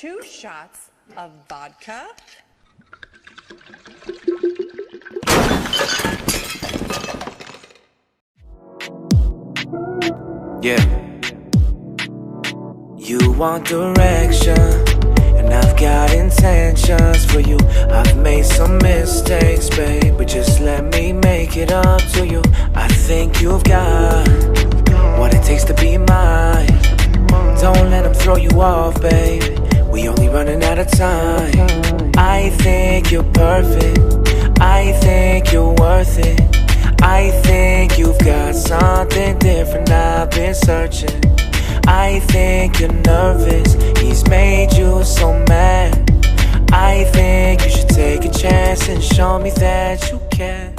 2 shots of vodka. Yeah. You want direction, and I've got intentions for you. I've made some mistakes, babe, but just let me make it up to you. I think you've got what it takes to be mine. Don't let them throw you off, babe. We only running out of time. I think you're perfect. I think you're worth it. I think you've got something different. I've been searching. I think you're nervous. He's made you so mad. I think you should take a chance and show me that you can.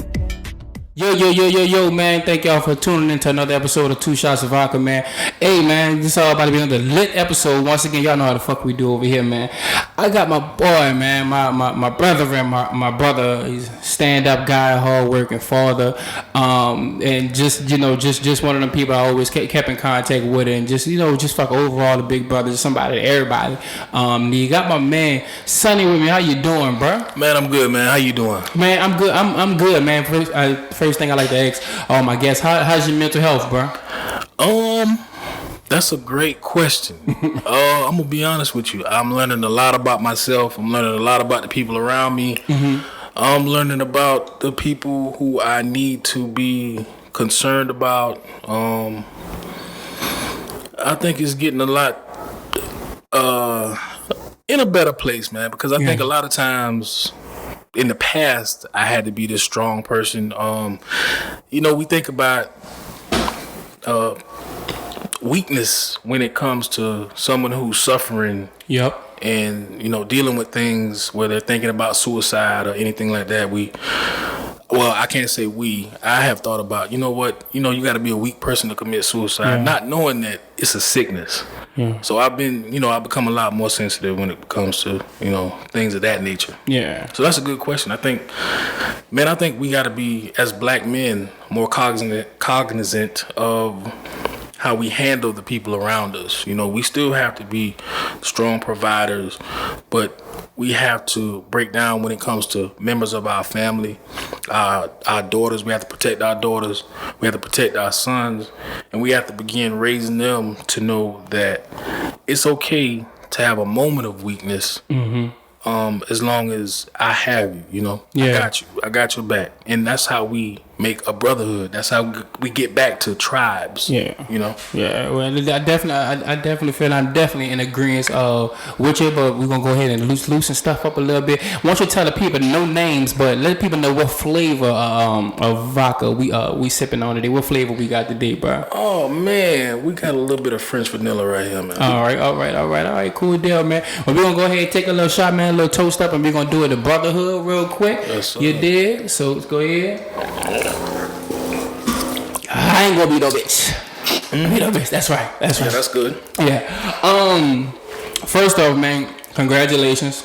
Yo, man. Thank y'all for tuning in to another episode of 2 Shots of Vodka, man. Hey, man, this all about to be another lit episode. Once again, y'all know how the fuck we do over here, man. I got my boy, man, my brother, and my brother. He's a stand-up guy, hard-working father, and just one of them people I always kept in contact with, and just fuck overall the big brother, somebody, everybody. You got my man Sonny with me. How you doing, bro? Man, I'm good, man. How you doing? Man, I'm good. I'm good, man. First thing I like to ask all my guests, how's your mental health, bro? That's a great question. I'm gonna be honest with you. I'm learning a lot about myself. I'm learning a lot about the people around me. Mm-hmm. I'm learning about the people who I need to be concerned about. I think it's getting a lot in a better place, man, because I think a lot of times in the past, I had to be this strong person. We think about weakness when it comes to someone who's suffering. Yep. And, dealing with things where they're thinking about suicide or anything like that. I can't say I have thought about, you got to be a weak person to commit suicide, not knowing that it's a sickness. Yeah. So I've become a lot more sensitive when it comes to, things of that nature. Yeah. So that's a good question. I think we got to be, as black men, more cognizant of how we handle the people around us. We still have to be strong providers, but we have to break down when it comes to members of our family, our daughters. We have to protect our daughters. We have to protect our sons, and we have to begin raising them to know that it's okay to have a moment of weakness. Mm-hmm. As long as I have you, I got your back, and that's how we make a brotherhood. That's how we get back to tribes. Yeah. Yeah. Well, I definitely feel I'm definitely in agreement with you, but we're gonna go ahead and loosen stuff up a little bit. I want you to tell the people, no names, but let people know what flavor of vodka we sipping on today. What flavor we got today, bro? Oh man, we got a little bit of French vanilla right here, man. All right, cool deal, man. Well, we're gonna go ahead and take a little shot, man, a little toast up, and we're gonna do it the brotherhood real quick. Yes, you dig? So let's go ahead. I ain't gonna be no bitch. Be no bitch. That's right. Yeah, that's good. Yeah. First off, man, congratulations.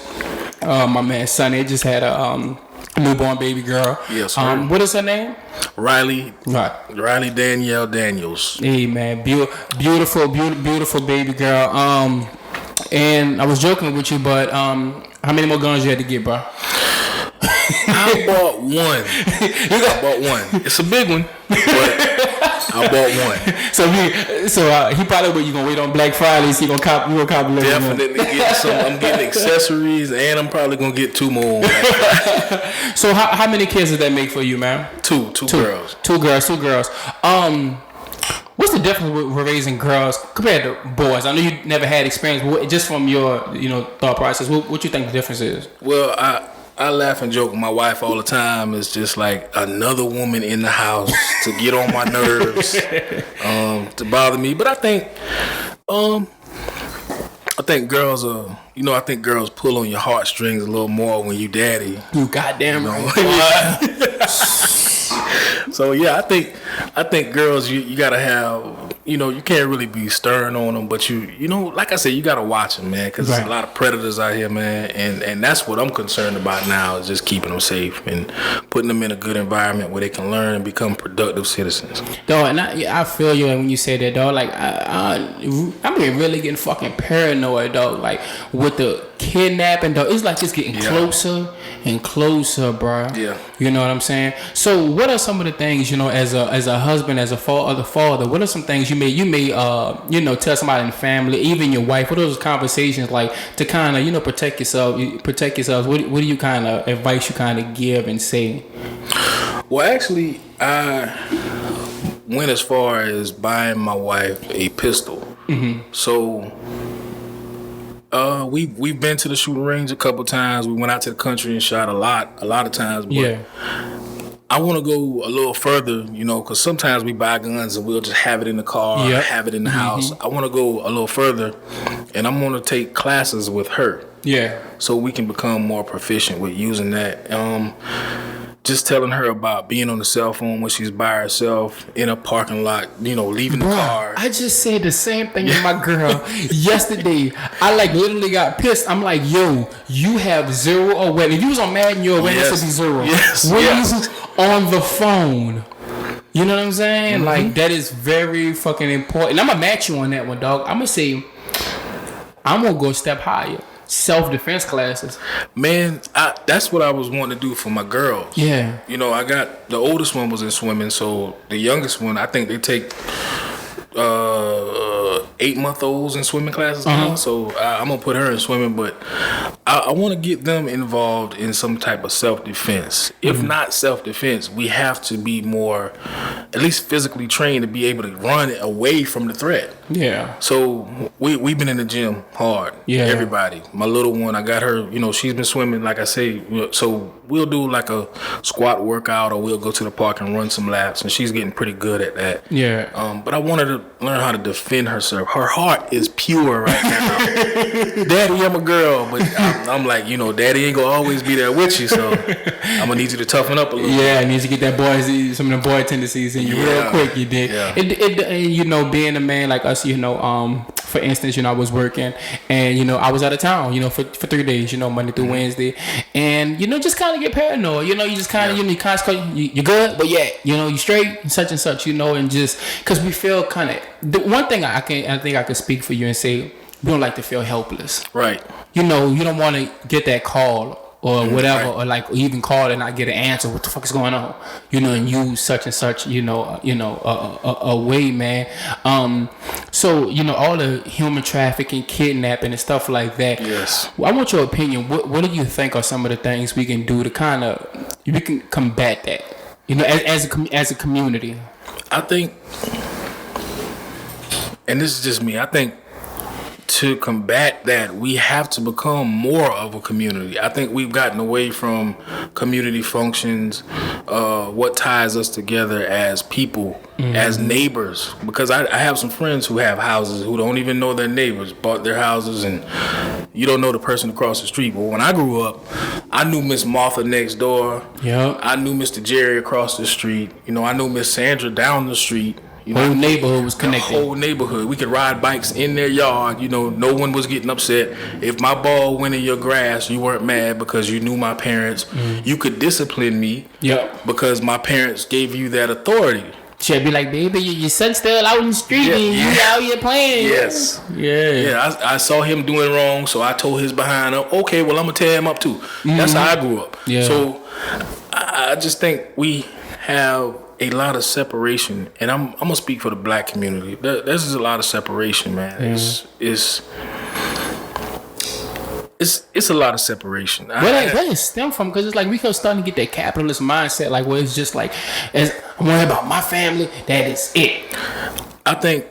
My man Sonny just had a newborn baby girl. Yes, sir. What is her name? Riley. Right. Riley Danielle Daniels. Hey, man, beautiful baby girl. And I was joking with you, but how many more guns you had to get, bro? I bought one. I bought one. It's a big one, but I bought one. So he probably you gonna wait on Black Friday. So you gonna cop definitely get some. I'm getting accessories, and I'm probably gonna get 2 more. So how many kids did that make for you, man? Two girls. Two girls. What's the difference with raising girls compared to boys? I know you never had experience. Just from your thought process, what you think the difference is? Well, I laugh and joke with my wife all the time. It's just like another woman in the house to get on my nerves, to bother me. But I think girls are, I think girls pull on your heartstrings a little more when you daddy. You goddamn right. So yeah, I think girls you gotta have you can't really be stern on them, but like I said, you gotta watch them, man, because there's a lot of predators out here, man, and that's what I'm concerned about now is just keeping them safe and putting them in a good environment where they can learn and become productive citizens. Dog, and I feel you when you say that, dog. Like I'm really getting fucking paranoid, dog. Like with the kidnapping, dog. It's like it's getting closer and closer, bro. Yeah. You know what I'm saying? So what are some of the things, as a husband, as a father, what are some things you may tell somebody in the family, even your wife, what are those conversations like to kind of, protect yourselves? What do you kind of advice you kind of give and say? Well, actually, I went as far as buying my wife a pistol. Mm-hmm. So we've been to the shooting range a couple times. We went out to the country and shot a lot of times. But I want to go a little further, because sometimes we buy guns and we'll just have it in the car, or have it in the house. I want to go a little further, and I'm going to take classes with her. Yeah. So we can become more proficient with using that. Just telling her about being on the cell phone when she's by herself in a parking lot, leaving the car. I just said the same thing to my girl yesterday. I literally got pissed. I'm like, yo, you have zero awareness. If you was on Madden, your awareness would be zero. Yes. When you on the phone. You know what I'm saying? Mm-hmm. Like, that is very fucking important. I'm going to match you on that one, dog. I'm going to say, I'm going to go a step higher. Self-defense classes. Man, that's what I was wanting to do for my girls. Yeah. I got, the oldest one was in swimming, so the youngest one, I think they take 8-month-olds in swimming classes now. So I'm going to put her in swimming, but I want to get them involved in some type of self-defense. If not self-defense, we have to be more, at least physically trained to be able to run away from the threat. Yeah. So we've been in the gym hard. Yeah. Everybody. My little one, I got her, she's been swimming, like I say. So we'll do like a squat workout, or we'll go to the park and run some laps, and she's getting pretty good at that. Yeah. But I wanted to learn how to defend herself. Her heart is pure right now. Daddy, I'm a girl, but I'm like, Daddy ain't gonna always be there with you, so I'm gonna need you to toughen up a little. Yeah, I need to get that some of the boy tendencies in you real quick. You did. Yeah. Being a man like us, for instance, I was working and I was out of town, for 3 days, Monday through Wednesday, and just kind of get paranoid. You just kind of you good, but you straight and such, and just because we feel kind of. The one thing I think I can speak for you and say, we don't like to feel helpless. Right. You don't want to get that call or whatever, or even call and not get an answer. What the fuck is going on? And you such and such, a way, man. So all the human trafficking, kidnapping, and stuff like that. Yes. I want your opinion. What do you think are some of the things we can do to kind of we can combat that? As a community. I think, and this is just me, I think to combat that, we have to become more of a community. I think we've gotten away from community functions, what ties us together as people, as neighbors. Because I have some friends who have houses who don't even know their neighbors, bought their houses, and you don't know the person across the street. But when I grew up, I knew Miss Martha next door. Yep. I knew Mr. Jerry across the street. I knew Miss Sandra down the street. Whole neighborhood was connected. The whole neighborhood. We could ride bikes in their yard. No one was getting upset. If my ball went in your grass, you weren't mad because you knew my parents. You could discipline me. Yep. Because my parents gave you that authority. She'd be like, baby, your son's still out in the street and you out here playing. Yes. Yeah, I saw him doing wrong, so I told his behind up, okay, well, I'm going to tear him up too. That's how I grew up. Yeah. So I just think we have a lot of separation, and I'm gonna speak for the black community. There's a lot of separation, man. It's a lot of separation. Where does it stem from? Because it's like we starting to get that capitalist mindset, like where it's just like, I'm worried about my family. That is it. I think,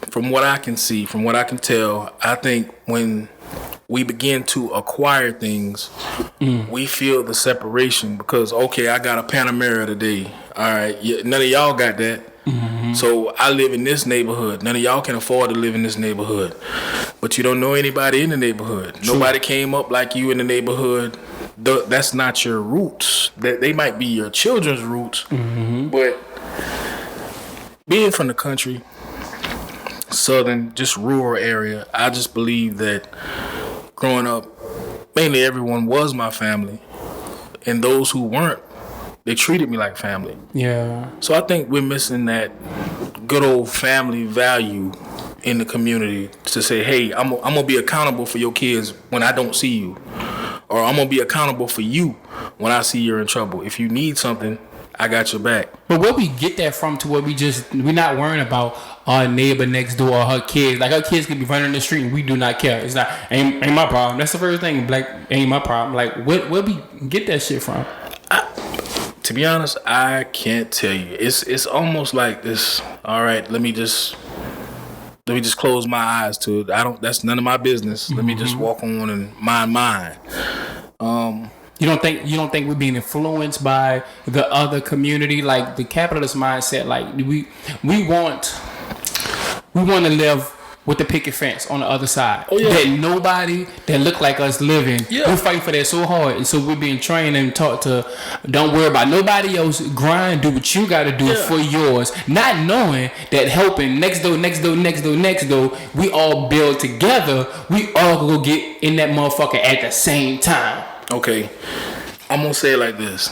from what I can see, from what I can tell, I think when we begin to acquire things, we feel the separation because, okay, I got a Panamera today. All right, none of y'all got that. So I live in this neighborhood. None of y'all can afford to live in this neighborhood. But you don't know anybody in the neighborhood. True. Nobody came up like you in the neighborhood. That's not your roots. They might be your children's roots. But being from the country, southern, just rural area. I just believe that growing up, mainly everyone was my family, and those who weren't, they treated me like family. Yeah. So I think we're missing that good old family value in the community to say, hey, I'm gonna be accountable for your kids when I don't see you, or I'm gonna be accountable for you when I see you're in trouble. If you need something, I got your back. But where we get that from to where we're not worrying about our neighbor next door or her kids. Like, her kids could be running the street and we do not care. It's not, ain't my problem. That's the first thing. Black ain't my problem. Like, where we get that shit from? To be honest, I can't tell you. It's almost like this. All right, let me just close my eyes to it. That's none of my business. Let me just walk on and mind mine. You don't think we're being influenced by the other community, like the capitalist mindset? Like, we want to live with the picket fence on the other side. Oh, yeah. That nobody that look like us living. Yeah. We're fighting for that so hard, and so we're being trained and taught to don't worry about nobody else. Grind, do what you got to do for yours. Not knowing that helping next door, we all build together. We all go get in that motherfucker at the same time. Okay, I'm gonna say it like this,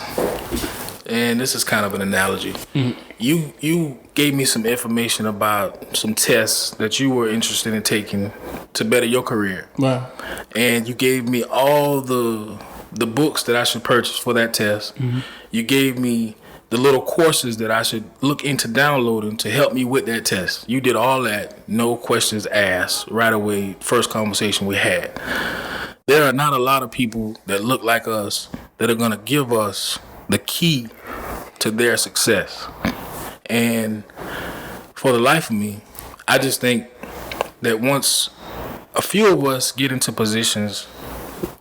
and this is kind of an analogy. Mm-hmm. You gave me some information about some tests that you were interested in taking to better your career. Right. And you gave me all the books that I should purchase for that test. Mm-hmm. You gave me the little courses that I should look into downloading to help me with that test. You did all that, no questions asked, right away, first conversation we had. There are not a lot of people that look like us that are going to give us the key to their success. And for the life of me, I just think that once a few of us get into positions,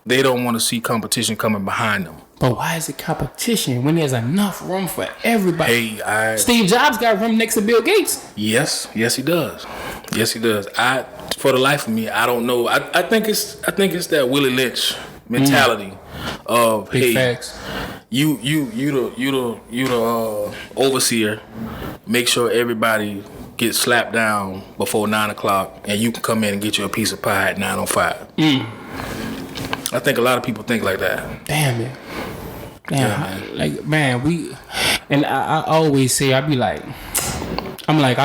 they don't want to see competition coming behind them. But why is it competition when there's enough room for everybody? Hey, Steve Jobs got room next to Bill Gates. Yes, he does. For the life of me, I don't know. I think it's that Willie Lynch mentality of big facts. You the overseer. Make sure everybody gets slapped down before 9:00, and you can come in and get you a piece of pie at 9:05. I think a lot of people think like that. Damn it. Like, man, I always say, I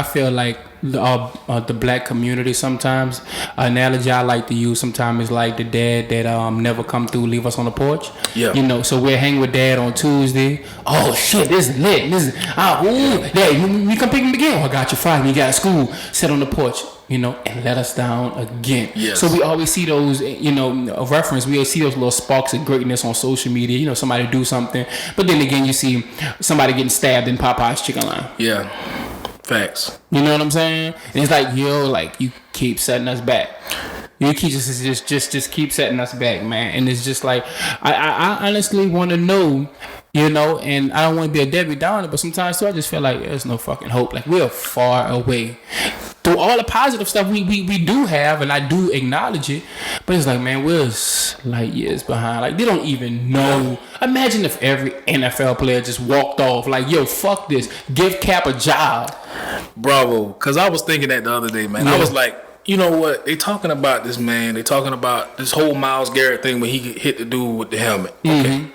feel like the black community sometimes, an analogy I like to use sometimes is like the dad that never come through, leave us on the porch. Yeah. You know, so we're hanging with dad on Tuesday. Oh shit, this is lit. Dad, you come pick him again. Oh, I got you Friday. You got school. Sit on the porch. You know, and let us down again. Yes. So we always see those, a reference. We always see those little sparks of greatness on social media. Somebody do something, but then again, you see somebody getting stabbed in Popeye's chicken line. Yeah, facts. You know what I'm saying? And it's like, you keep setting us back. You keep just keep setting us back, man. And it's just like, I honestly want to know. And I don't want to be a Debbie Downer, but sometimes too, I just feel like there's no fucking hope. Like, we're far away. Through all the positive stuff we do have, and I do acknowledge it, but it's like, man, we're light years behind. Like, they don't even know. Imagine if every NFL player just walked off, like, yo, fuck this, give Cap a job. Bravo, because I was thinking that the other day, man. Yeah. I was like, you know what? They talking about this, man. They talking about this whole Myles Garrett thing when he hit the dude with the helmet. Okay. Mm-hmm.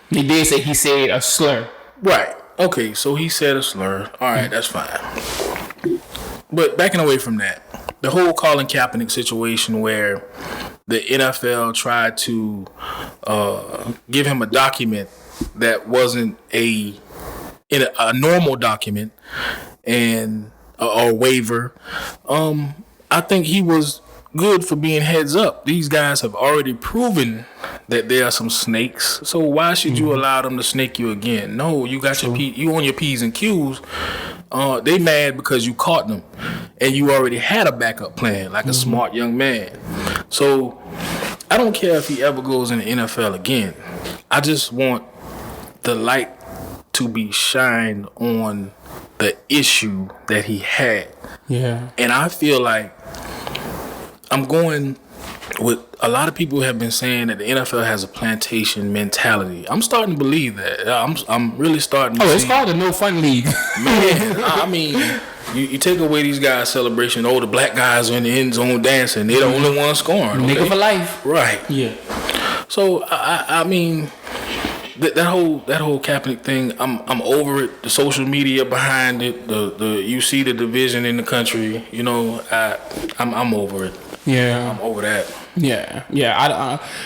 He did say he said a slur. Right. Okay, so he said a slur. All right, that's fine. But backing away from that, the whole Colin Kaepernick situation where the NFL tried to give him a document that wasn't a normal document and a waiver, I think he was good for being heads up. These guys have already proven that there are some snakes, so why should you allow them to snake you again? No, you got you on your P's and Q's. They mad because you caught them, and you already had a backup plan, like a smart young man. So I don't care if he ever goes in the NFL again. I just want the light to be shined on the issue that he had. Yeah. And I feel like I'm going with a lot of people have been saying that the NFL has a plantation mentality. I'm starting to believe that. I'm really starting to see. It's called a no fun league. Man, I mean, You take away these guys' celebration. Oh, the black guys are in the end zone dancing. They're the only ones scoring. Okay? Nigga for life. Right. Yeah. So I mean, that whole Kaepernick thing. I'm over it. The social media behind it. You see the division in the country. You know, I'm over it. Yeah. I'm over that. Yeah.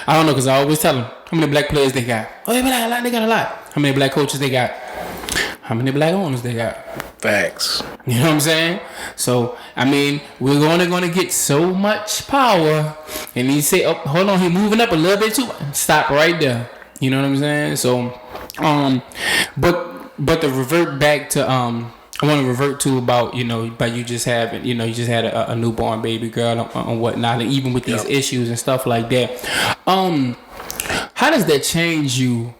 I don't know, because I always tell them how many black players they got. Oh, they got a lot. How many black coaches they got? How many black owners they got? Facts. You know what I'm saying? So, I mean, we're gonna get so much power. And he say, oh, hold on, he moving up a little bit too. Stop right there. You know what I'm saying? So, but to revert back to, I want to revert to about, you know, by you just having, you know, you just had a newborn baby girl and whatnot, and even with these issues and stuff like that. How does that change you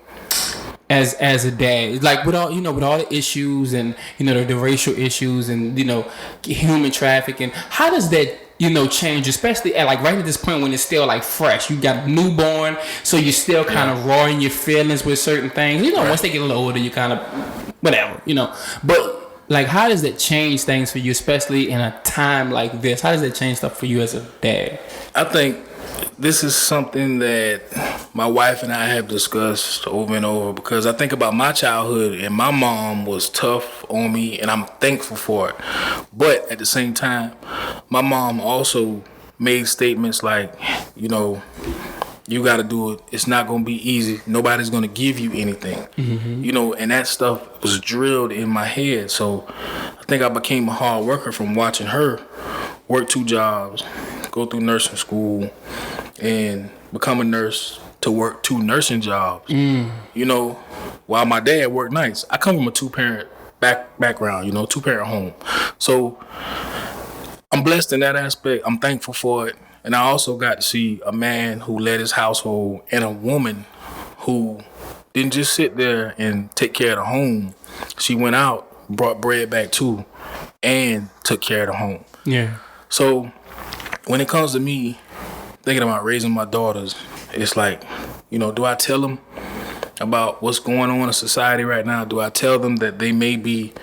as a dad? Like with all, you know, with all the issues and, you know, the racial issues and, you know, human trafficking, how does that, you know, change, especially at like right at this point when it's still like fresh? You got a newborn, so you're still kind of raw in your feelings with certain things. You know, once they get a little older, you kind of whatever, you know. But like, how does that change things for you, especially in a time like this? How does that change stuff for you as a dad? I think this is something that my wife and I have discussed over and over, because I think about my childhood and my mom was tough on me and I'm thankful for it. But at the same time, my mom also made statements like, you know, you got to do it. It's not going to be easy. Nobody's going to give you anything. Mm-hmm. You know, and that stuff was drilled in my head. So I think I became a hard worker from watching her work 2 jobs, go through nursing school, and become a nurse to work 2 nursing jobs. You know, while my dad worked nights. I come from a 2-parent background, you know, 2-parent home. So I'm blessed in that aspect. I'm thankful for it. And I also got to see a man who led his household and a woman who didn't just sit there and take care of the home. She went out, brought bread back too, and took care of the home. Yeah. So when it comes to me thinking about raising my daughters, it's like, you know, do I tell them about what's going on in society right now? Do I tell them that they may be,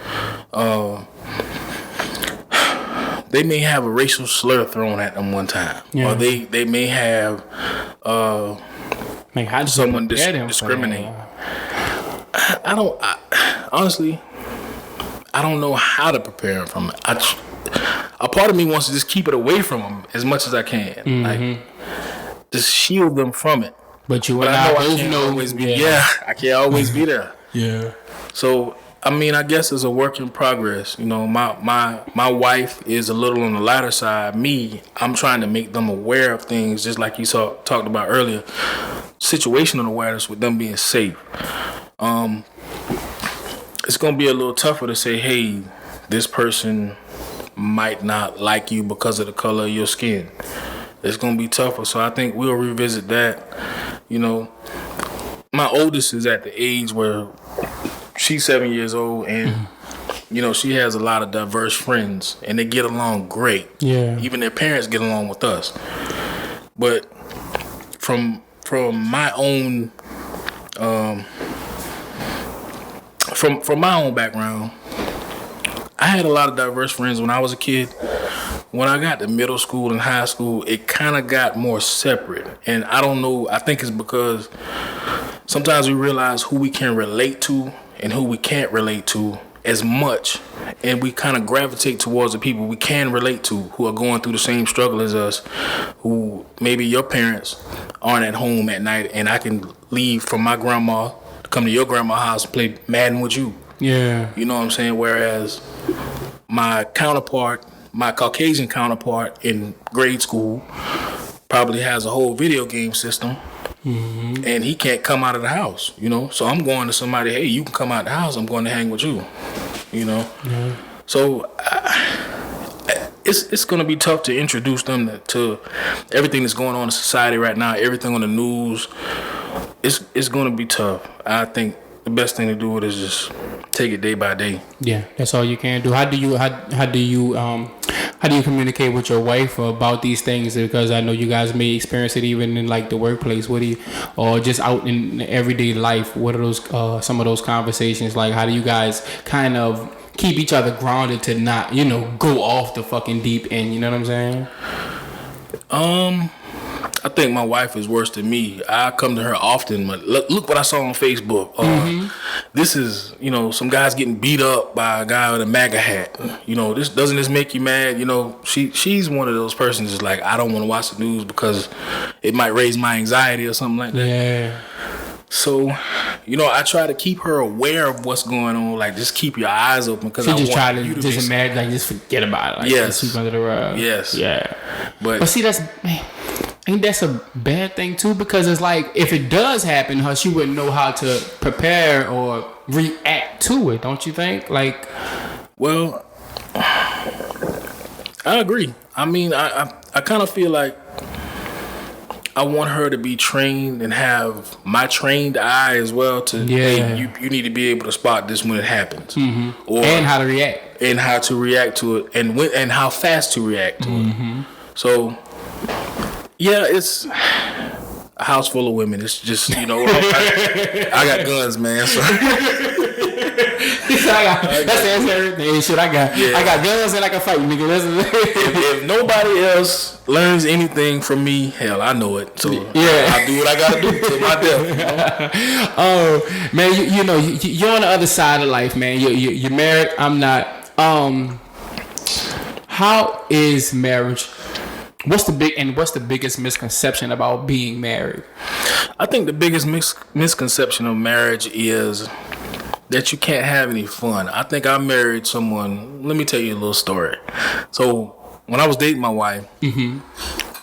they may have a racial slur thrown at them one time, or they may have someone discriminate? Honestly, I don't know how to prepare them from it. A part of me wants to just keep it away from them as much as I can, like just shield them from it. But I can't always be there. Yeah. So I mean, I guess it's a work in progress. You know, my wife is a little on the lighter side. Me, I'm trying to make them aware of things, just like you talked about earlier. Situational awareness with them being safe. It's gonna be a little tougher to say, hey, this person might not like you because of the color of your skin. It's gonna be tougher. So I think we'll revisit that. You know, my oldest is at the age where she's 7 years old, and you know, she has a lot of diverse friends, and they get along great. Yeah. Even their parents get along with us. But from my own from my own background, I had a lot of diverse friends when I was a kid. When I got to middle school and high school, it kind of got more separate. And I don't know, I think it's because sometimes we realize who we can relate to and who we can't relate to as much. And we kind of gravitate towards the people we can relate to, who are going through the same struggle as us, who maybe your parents aren't at home at night, and I can leave from my grandma to come to your grandma's house and play Madden with you. Yeah. You know what I'm saying? Whereas my Caucasian counterpart in grade school probably has a whole video game system, and he can't come out of the house, you know? So I'm going to somebody, hey, you can come out of the house, I'm going to hang with you, you know? Yeah. So it's going to be tough to introduce them to everything that's going on in society right now, everything on the news. It's going to be tough. I think the best thing to do is just take it day by day. Yeah, that's all you can do. How do you communicate with your wife about these things? Because I know you guys may experience it even in like the workplace. Or just out in everyday life? What are those some of those conversations like? How do you guys kind of keep each other grounded to not, go off the fucking deep end. You know what I'm saying? I think my wife is worse than me. I come to her often, but look what I saw on Facebook. This is, some guys getting beat up by a guy with a MAGA hat. Doesn't this make you mad? She's one of those persons that's like, I don't want to watch the news because it might raise my anxiety or something like that. Yeah. So, I try to keep her aware of what's going on. Like, just keep your eyes open because I just try to just imagine, like, just forget about it. Like, yes. Just under the rug. Yes. Yeah. But see, ain't that's a bad thing too? Because it's like if it does happen, she wouldn't know how to prepare or react to it. Don't you think? Like, well, I agree. I mean, I kind of feel like I want her to be trained and have my trained eye as well to, hey, you need to be able to spot this when it happens. And how to react. And how to react to it and how fast to react to it. So, yeah, it's a house full of women. It's just, I got guns, man. So. That's everything. Shit, I got guns and I can fight, nigga. If nobody else learns anything from me, hell, I know it. So I do what I gotta do till my death. Oh man, you're on the other side of life, man. You're married. I'm not. How is marriage? What's the biggest misconception about being married? I think the biggest misconception of marriage is that you can't have any fun. I think I married someone. Let me tell you a little story. So when I was dating my wife,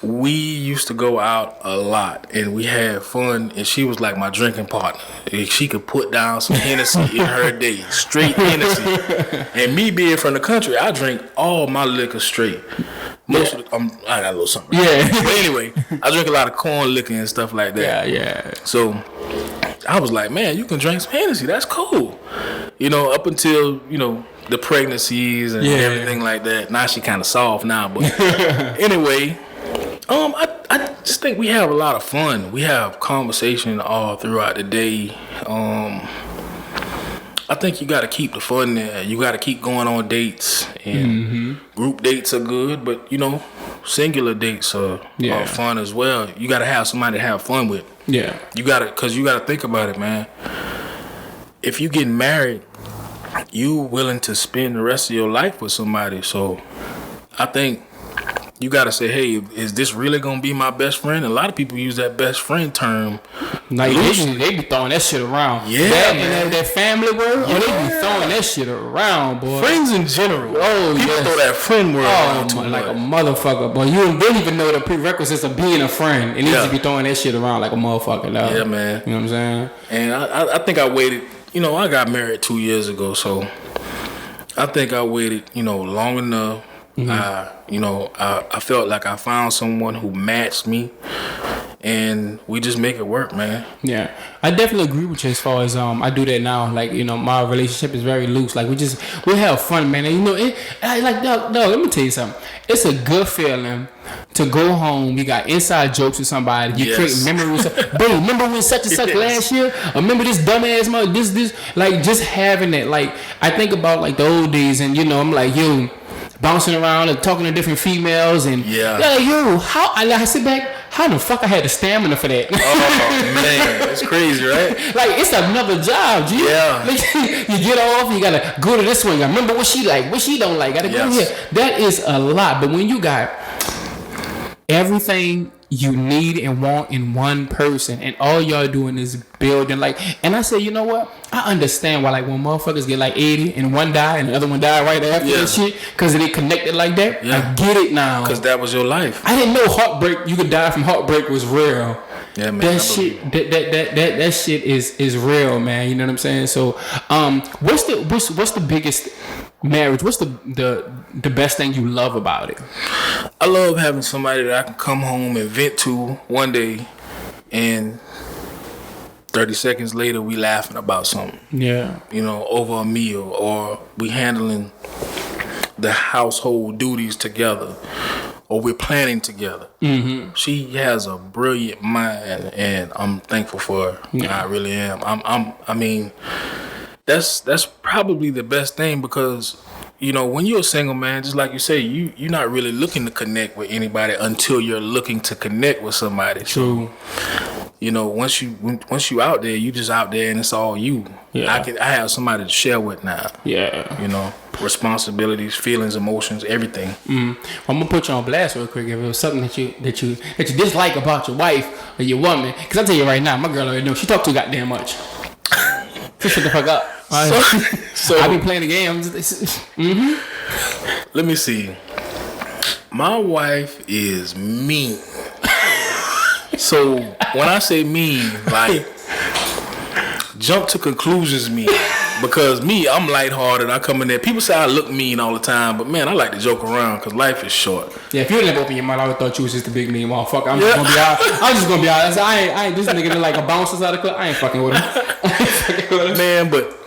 we used to go out a lot and we had fun, and she was like my drinking partner. She could put down some Hennessy in her day, straight Hennessy. And me being from the country, I drink all my liquor straight. Most of I got a little something. Yeah. But anyway, I drink a lot of corn liquor and stuff like that. Yeah. So I was like, man, you can drink some Hennessy. That's cool. Up until, the pregnancies and everything like that. Now she kind of soft now. But anyway, I just think we have a lot of fun. We have conversation all throughout the day. I think you got to keep the fun there. You got to keep going on dates, and group dates are good, but singular dates are fun as well. You got to have somebody to have fun with. Yeah, because you got to think about it, man. If you get married, you willing to spend the rest of your life with somebody. So I think you got to say, hey, is this really going to be my best friend? A lot of people use that best friend term. Like, they be throwing that shit around. Yeah, that family word, they be throwing that shit around, boy. Friends in general. Oh, people throw that friend word around too like much. a motherfucker, boy. You don't even know the prerequisites of being a friend. And they just be throwing that shit around like a motherfucker, dog. Yeah, man. You know what I'm saying? And I think I waited. I got married 2 years ago, so I think I waited, long enough. I felt like I found someone who matched me, and we just make it work, man. Yeah, I definitely agree with you as far as I do that now. Like, my relationship is very loose. Like, we have fun, man. And dog, let me tell you something. It's a good feeling to go home. You got inside jokes with somebody. You create memories. Bro, remember when such and such last year? Or remember this dumbass mother? This, like, just having it. Like, I think about like the old days, and I'm like, yo, bouncing around and talking to different females, and how I sit back, how the fuck I had the stamina for that? Oh man, it's crazy, right? Like, it's another job, G. Yeah. Like, you get off, you gotta go to this one. You remember what she like, what she don't like. Gotta go here. That is a lot. But when you got everything you need and want in one person, and all y'all doing is building, like, and I say, you know what? I understand why, like, when motherfuckers get like 80 and one die and the other one die right after that shit, because they connected like that. I get it now. Because that was your life. I didn't know heartbreak. You could die from heartbreak was real. Yeah, man. That shit. That shit is real, man. You know what I'm saying? So, what's the biggest marriage? What's the best thing you love about it? I love having somebody that I can come home and vent to one day, and 30 seconds later we laughing about something. Yeah. Over a meal, or we handling the household duties together, or we're planning together. She has a brilliant mind, and I'm thankful for her. I really am. I mean, That's probably the best thing because, you know, when you're a single man, just like you say, you're not really looking to connect with anybody until you're looking to connect with somebody. True. So, you know, once you out there, you just out there and it's all you. Yeah. I have somebody to share with now. Yeah. You know, responsibilities, feelings, emotions, everything. I'm gonna put you on blast real quick if it was something that you dislike about your wife or your woman. Cause I tell you right now, my girl already knows she talk too goddamn much. Shut the fuck up. So I be playing the games. Let me see. My wife is mean. So when I say mean, like jump to conclusions mean. Because me, I'm lighthearted. I come in there. People say I look mean all the time, but man, I like to joke around because life is short. Yeah, if you didn't open your mouth, I would thought you was just a big mean motherfucker. I'm just gonna be honest. I'm just gonna be honest. I ain't this nigga like a bouncer out of the club. I ain't fucking with him. Man, but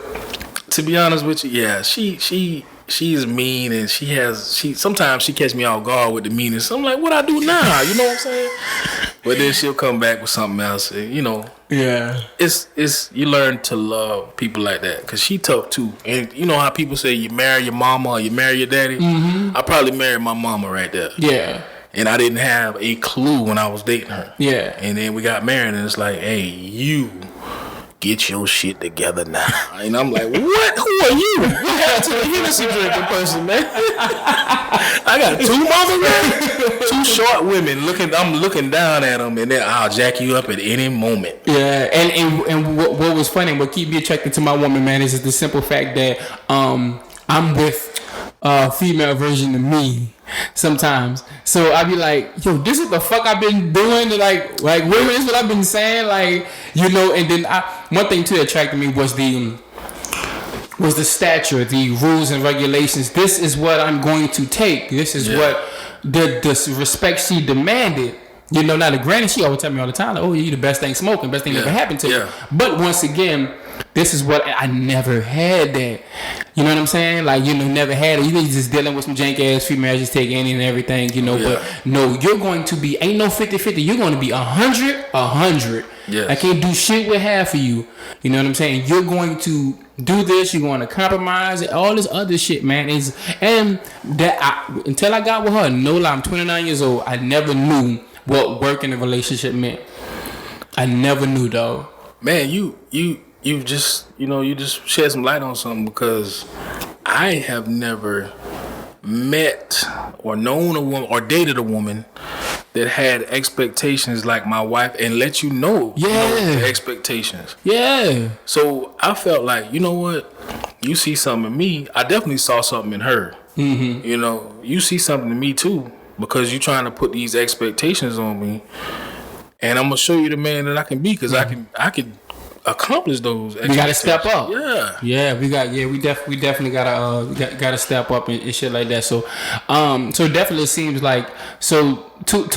to be honest with you, yeah, she is mean and she sometimes she catch me off guard with the meanness. I'm like, what I do now? You know what I'm saying? But then she'll come back with something else. And, you know. Yeah. It's you learn to love people like that because she tough too. And you know how people say you marry your mama or you marry your daddy? I probably married my mama right there. Yeah. And I didn't have a clue when I was dating her. Yeah. And then we got married and it's like, hey, you get your shit together now. And I'm like, what? Who are you? What happened to the Hennessy drinking person, man? I got two mamas, man. Two short women I'm looking down at them, and then I'll jack you up at any moment. Yeah, and what was funny, what keep me attracted to my woman, man, is the simple fact that I'm with a female version of me sometimes. So I be like, yo, this is the fuck I've been doing. Like women, this is what I've been saying. Like, you know, and then one thing too that attracted me was the stature, the rules and regulations. This is what I'm going to take. This is what the respect she demanded. You know, now granted, she always tell me all the time, like, oh, you the best thing smoking, best thing ever happened to you. But once again, this is what I never had that. You know what I'm saying? Like, you know, never had it. You know, you're just dealing with some jank ass females, just take any and everything, you know. But no, you're going to be, ain't no 50-50. You're going to be 100. Yes. I can't do shit with half of you. You know what I'm saying? You're going to do this. You're going to compromise. All this other shit, man. Until I got with her, no lie, I'm 29 years old. I never knew what work in a relationship meant. I never knew, dog. Man, you just shed some light on something because I have never met or known a woman or dated a woman that had expectations like my wife and let you know, the expectations. Yeah. So I felt like, you know what? You see something in me. I definitely saw something in her. Mm-hmm. You know, you see something in me too because you're trying to put these expectations on me. And I'm going to show you the man that I can be because I can accomplish those. We gotta step up. We definitely gotta step up and shit like that. So definitely seems like 2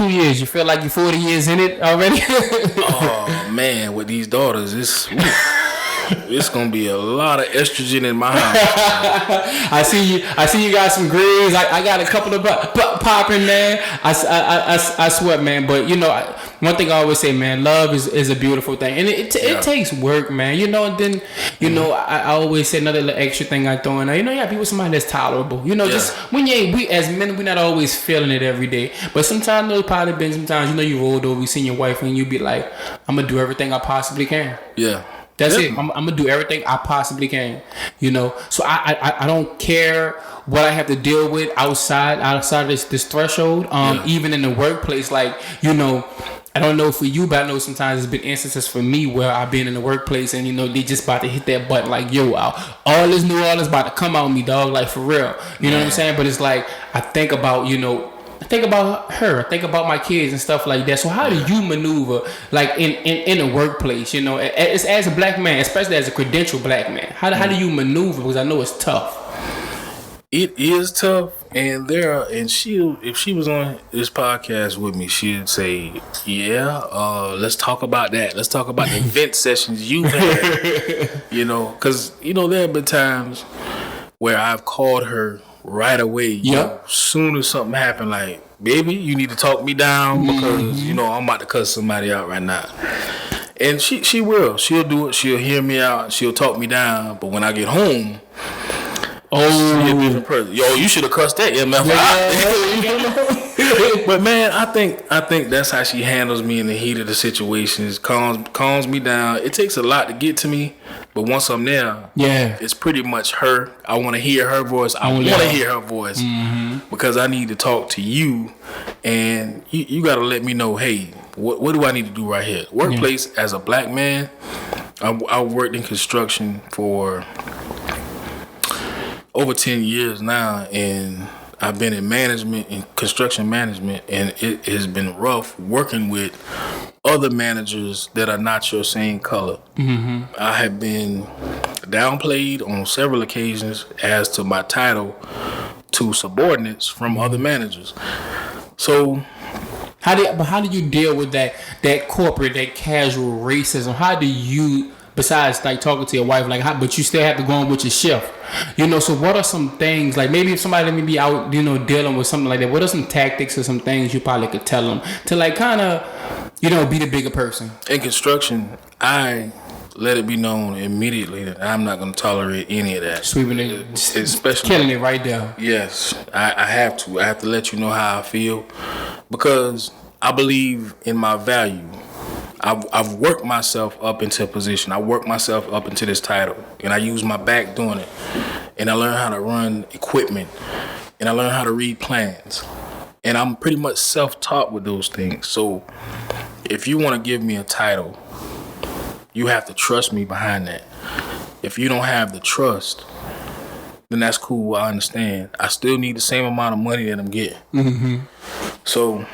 years. You feel like you're 40 years in it already? Oh man, with these daughters, it's gonna be a lot of estrogen in my house. I see you got some greens. I got a couple of popping, man. I swear, man. But you know, one thing I always say, man, love is a beautiful thing, and it takes work, man. You know, and then you know, I always say another little extra thing I throw in there. You know, you got to be with somebody that's tolerable. You know, just when we as men, we're not always feeling it every day, but sometimes those probably been sometimes. You know, you rolled over, you seen your wife, and you be like, I'm gonna do everything I possibly can. Yeah. That's it. I'm gonna do everything I possibly can, you know. So I don't care what I have to deal with outside of this threshold. Even in the workplace, like, you know, I don't know for you, but I know sometimes there's been instances for me where I've been in the workplace and you know they just about to hit that button like, yo, all this New Orleans about to come out me, dog, like for real. You know what I'm saying? But it's like I think about, you know. I think about her. I think about my kids and stuff like that. So how do you maneuver, like in a workplace? You know, as a black man, especially as a credentialed black man, how do you maneuver? Because I know it's tough. It is tough, and if she was on this podcast with me, she'd say, let's talk about that. Let's talk about the event sessions you've had. You know, because you know there have been times where I've called her right away. You know, soon as something happened, like, baby, you need to talk me down because, you know, I'm about to cuss somebody out right now. And she will. She'll do it. She'll hear me out. She'll talk me down. But when I get home, she a different person. Yo, you should have cussed that MF. But man, I think that's how she handles me in the heat of the situations. Calms me down. It takes a lot to get to me, but once I'm there, it's pretty much her. I want to hear her voice. I want to hear her voice because I need to talk to you, and you got to let me know. Hey, what do I need to do right here? Workplace as a black man, I worked in construction for over 10 years now, and I've been in management, in construction management, and it has been rough working with other managers that are not your same color. I have been downplayed on several occasions as to my title to subordinates from other managers. So how do you deal with that corporate, that casual racism? How do you, besides like talking to your wife, but you still have to go on with your shift, so what are some things, like maybe if somebody may be out, dealing with something like that, what are some tactics or some things you probably could tell them to like kind of, be the bigger person? In construction, I let it be known immediately that I'm not going to tolerate any of that. Sweeping it, especially killing it right there. Yes, I have to. I have to let you know how I feel because I believe in my value. I've worked myself up into a position. I worked myself up into this title, and I use my back doing it. And I learned how to run equipment, and I learned how to read plans. And I'm pretty much self-taught with those things. So if you want to give me a title, you have to trust me behind that. If you don't have the trust, then that's cool. I understand. I still need the same amount of money that I'm getting. So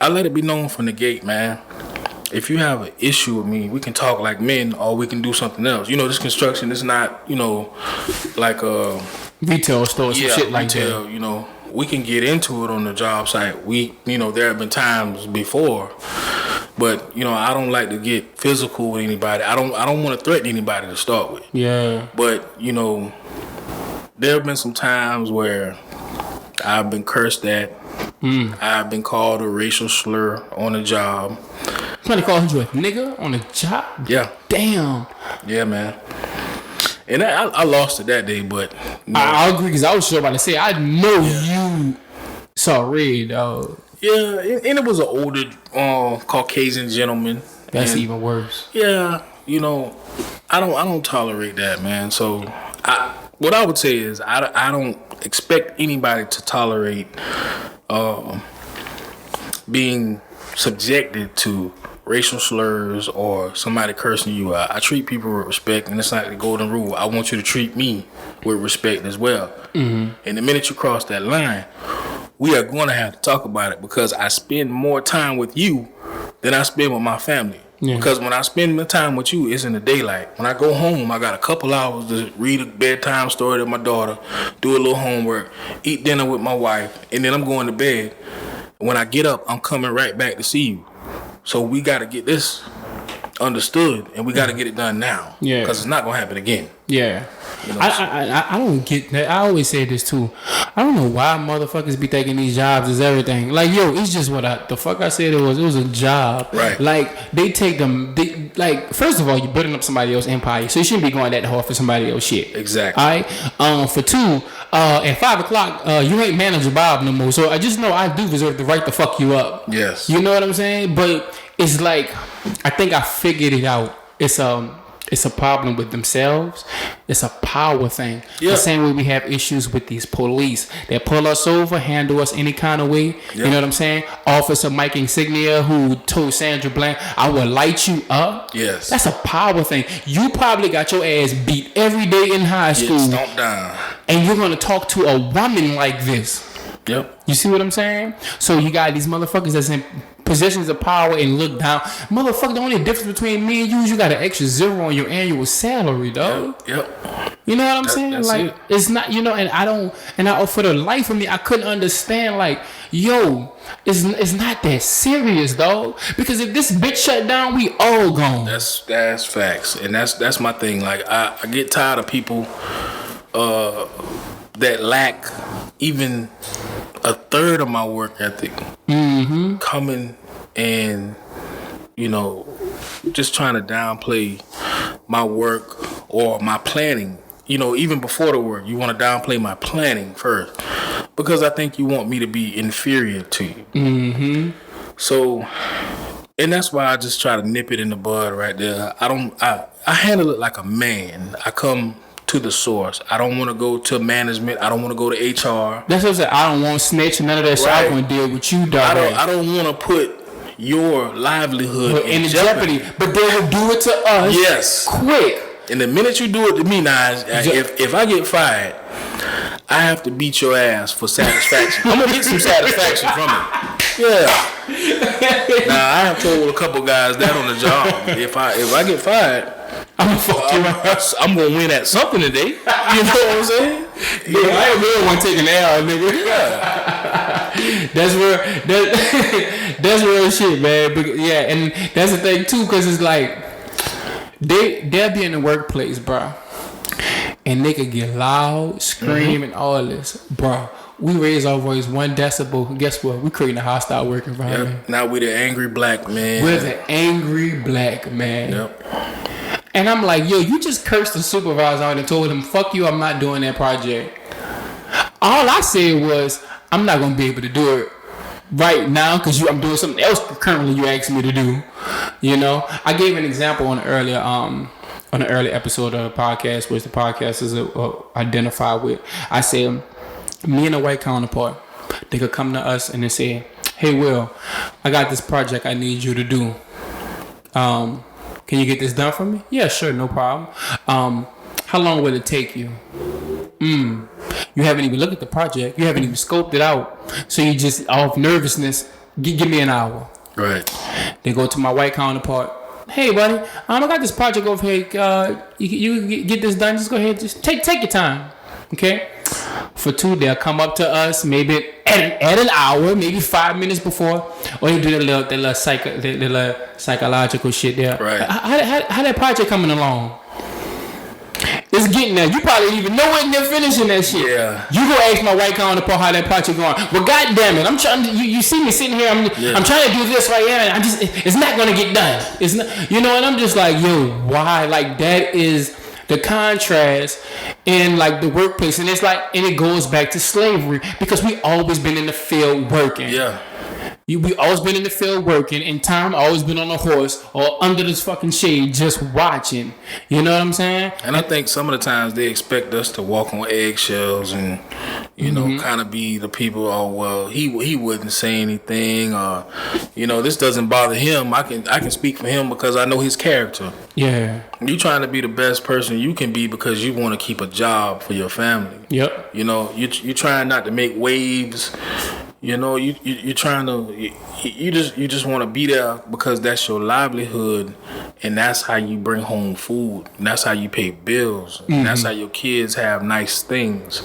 I let it be known from the gate, man. If you have an issue with me, we can talk like men, or we can do something else. This construction is not, like a retail store, some shit like retail, that. We can get into it on the job site. There have been times before, but I don't like to get physical with anybody. I don't want to threaten anybody to start with. Yeah. But there have been some times where I've been cursed at. I've been called a racial slur on the job. Somebody called you a nigga on the job? Yeah. Damn. Yeah, man. And I lost it that day, but I agree because I was sure about to say I know you saw red, dog. Yeah, and it was an older Caucasian gentleman. That's even worse. Yeah, I don't tolerate that, man. So what I would say is I don't expect anybody to tolerate being subjected to racial slurs or somebody cursing you out. I treat people with respect, and it's like the golden rule. I want you to treat me with respect as well. And the minute you cross that line, we are going to have to talk about it because I spend more time with you than I spend with my family. Yeah. Because when I spend my time with you, it's in the daylight. When I go home, I got a couple hours to read a bedtime story to my daughter, do a little homework, eat dinner with my wife, and then I'm going to bed. When I get up, I'm coming right back to see you. So we got to get this understood, and we got to get it done now. Yeah. Because it's not going to happen again. Yeah. I don't get that. I always say this too. I don't know why motherfuckers be thinking these jobs is everything. Like, yo, it's just the fuck I said it was. It was a job. Right. Like, they take them. First of all, you're building up somebody else's empire, so you shouldn't be going that hard for somebody else's shit. Exactly. All right. For two, at 5 o'clock, you ain't Manager Bob no more. So I just know I do reserve the right to fuck you up. Yes. You know what I'm saying? But it's like, I think I figured it out. It's a problem with themselves. It's a power thing. Yeah. The same way we have issues with these police. They pull us over, handle us any kind of way. Yeah. You know what I'm saying? Officer Mike Insignia, who told Sandra Bland, I will light you up. Yes. That's a power thing. You probably got your ass beat every day in high school. Stomped down. And you're going to talk to a woman like this. Yep. You see what I'm saying? So you got these motherfuckers that's in positions of power and look down. Motherfucker, the only difference between me and you is you got an extra zero on your annual salary, dog. Yep. You know what I'm saying? Like, it's not, and I for the life of me, I couldn't understand, like, yo, it's not that serious, dog. Because if this bitch shut down, we all gone. That's facts. And that's my thing. Like, I get tired of people that lack even a third of my work ethic coming and just trying to downplay my work or my planning. You know, even before the work, you want to downplay my planning first because I think you want me to be inferior to you. Mm-hmm. So, and that's why I just try to nip it in the bud right there. I handle it like a man. I come to the source. I don't want to go to management. I don't want to go to HR. That's what I'm saying. I don't want snitch and none of that shit. I want to deal with you, dog. I don't want to put your livelihood in jeopardy. But they will do it to us. Yes. Quick. And the minute you do it to me, now, if I get fired, I have to beat your ass for satisfaction. I'm gonna get some satisfaction from it. Yeah. Now I have told a couple guys that on the job. If I get fired, I'm gonna win at something today. You know what I'm saying? Yeah, I ain't the one taking the L, nigga. Yeah. That's real shit, man. But yeah, and that's the thing too, because it's like they'll be in the workplace, bro, and they could get loud, scream, and all this, bro. We raise our voice 1 decibel. Guess what? We creating a hostile work environment. Yep. Now we the angry black man. We're the angry black man. Yep. And I'm like, yo, you just cursed the supervisor out and told him, fuck you, I'm not doing that project. All I said was, I'm not gonna be able to do it right now because I'm doing something else currently you asked me to do. You know, I gave an example on an earlier episode of the podcast, which the podcast is identified with. I said, me and a white counterpart, they could come to us and they say, hey, Will, I got this project I need you to do. Can you get this done for me? Yeah, sure, no problem. How long will it take you? You haven't even looked at the project. You haven't even scoped it out. So you just, off nervousness, give me an hour. Right. They go to my white counterpart. Hey, buddy, I got this project over here. You get this done. Just go ahead. Just take your time. Okay? For 2, they'll come up to us maybe at an hour, maybe 5 minutes before, or you do the little psychological shit there. Right. How that project coming along? It's getting there. You probably didn't even know it and they're finishing that shit. Yeah. You go ask my white counterpart how that project going. Well, goddamn it, I'm trying to. You see me sitting here. I'm trying to do this right here. And it's not gonna get done. It's not. You know, and I'm just like, yo, why? Like that is the contrast in like the workplace, and it's like, and it goes back to slavery because we always been in the field working. Yeah. We always been in the field working, and time always been on a horse or under this fucking shade just watching. You know what I'm saying? And I think some of the times they expect us to walk on eggshells and, you know, kind of be the people. Oh well, he wouldn't say anything, or you know, this doesn't bother him. I can speak for him because I know his character. Yeah. You trying to be the best person you can be because you want to keep a job for your family. Yep. You know, you trying not to make waves. You know, you trying to you just want to be there because that's your livelihood, and that's how you bring home food, and that's how you pay bills, and that's how your kids have nice things.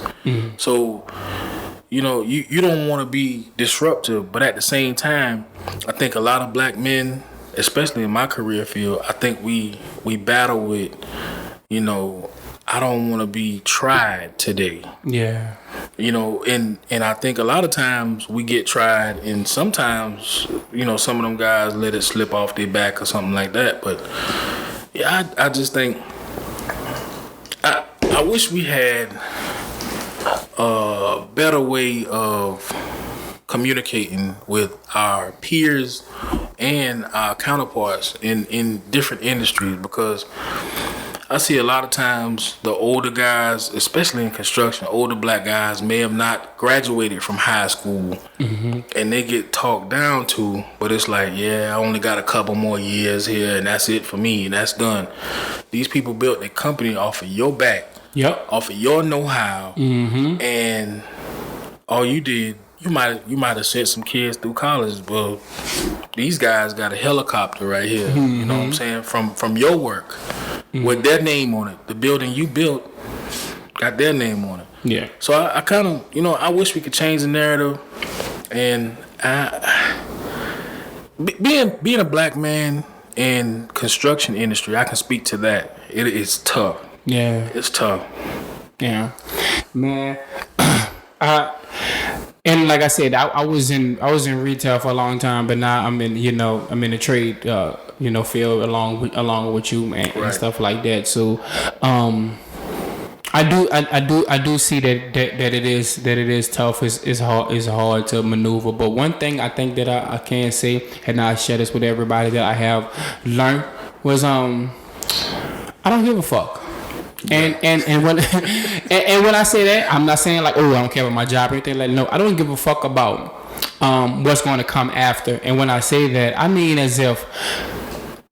So, you know, you don't want to be disruptive, but at the same time, I think a lot of black men, especially in my career field, I think we battle with, you know, I don't want to be tried today. Yeah. You know, and I think a lot of times we get tried, and sometimes, you know, some of them guys let it slip off their back or something like that. But yeah, I just think I wish we had a better way of communicating with our peers and our counterparts in different industries, because I see a lot of times the older guys, especially in construction, older black guys may have not graduated from high school, and they get talked down to, but it's like, yeah, I only got a couple more years here and that's it for me and that's done. These people built their company off of your back, off of your know-how, and all you did, you might have sent some kids through college. Well, these guys got a helicopter right here, you know what I'm saying, from your work. With their name on it. The building you built got their name on it. Yeah. So I kind of, you know, I wish we could change the narrative. And being a black man in construction industry, I can speak to that. It is tough. Yeah. It's tough. Yeah. Man. And like I said, I was in retail for a long time, but now I'm in the trade feel along with you, man, and stuff like that. So, I do see that it is tough. It's hard to maneuver. But one thing I think that I can say, and I share this with everybody, that I have learned was I don't give a fuck. And when and when I say that, I'm not saying like, oh, I don't care about my job or anything. Like, no, I don't give a fuck about what's going to come after. And when I say that, I mean as if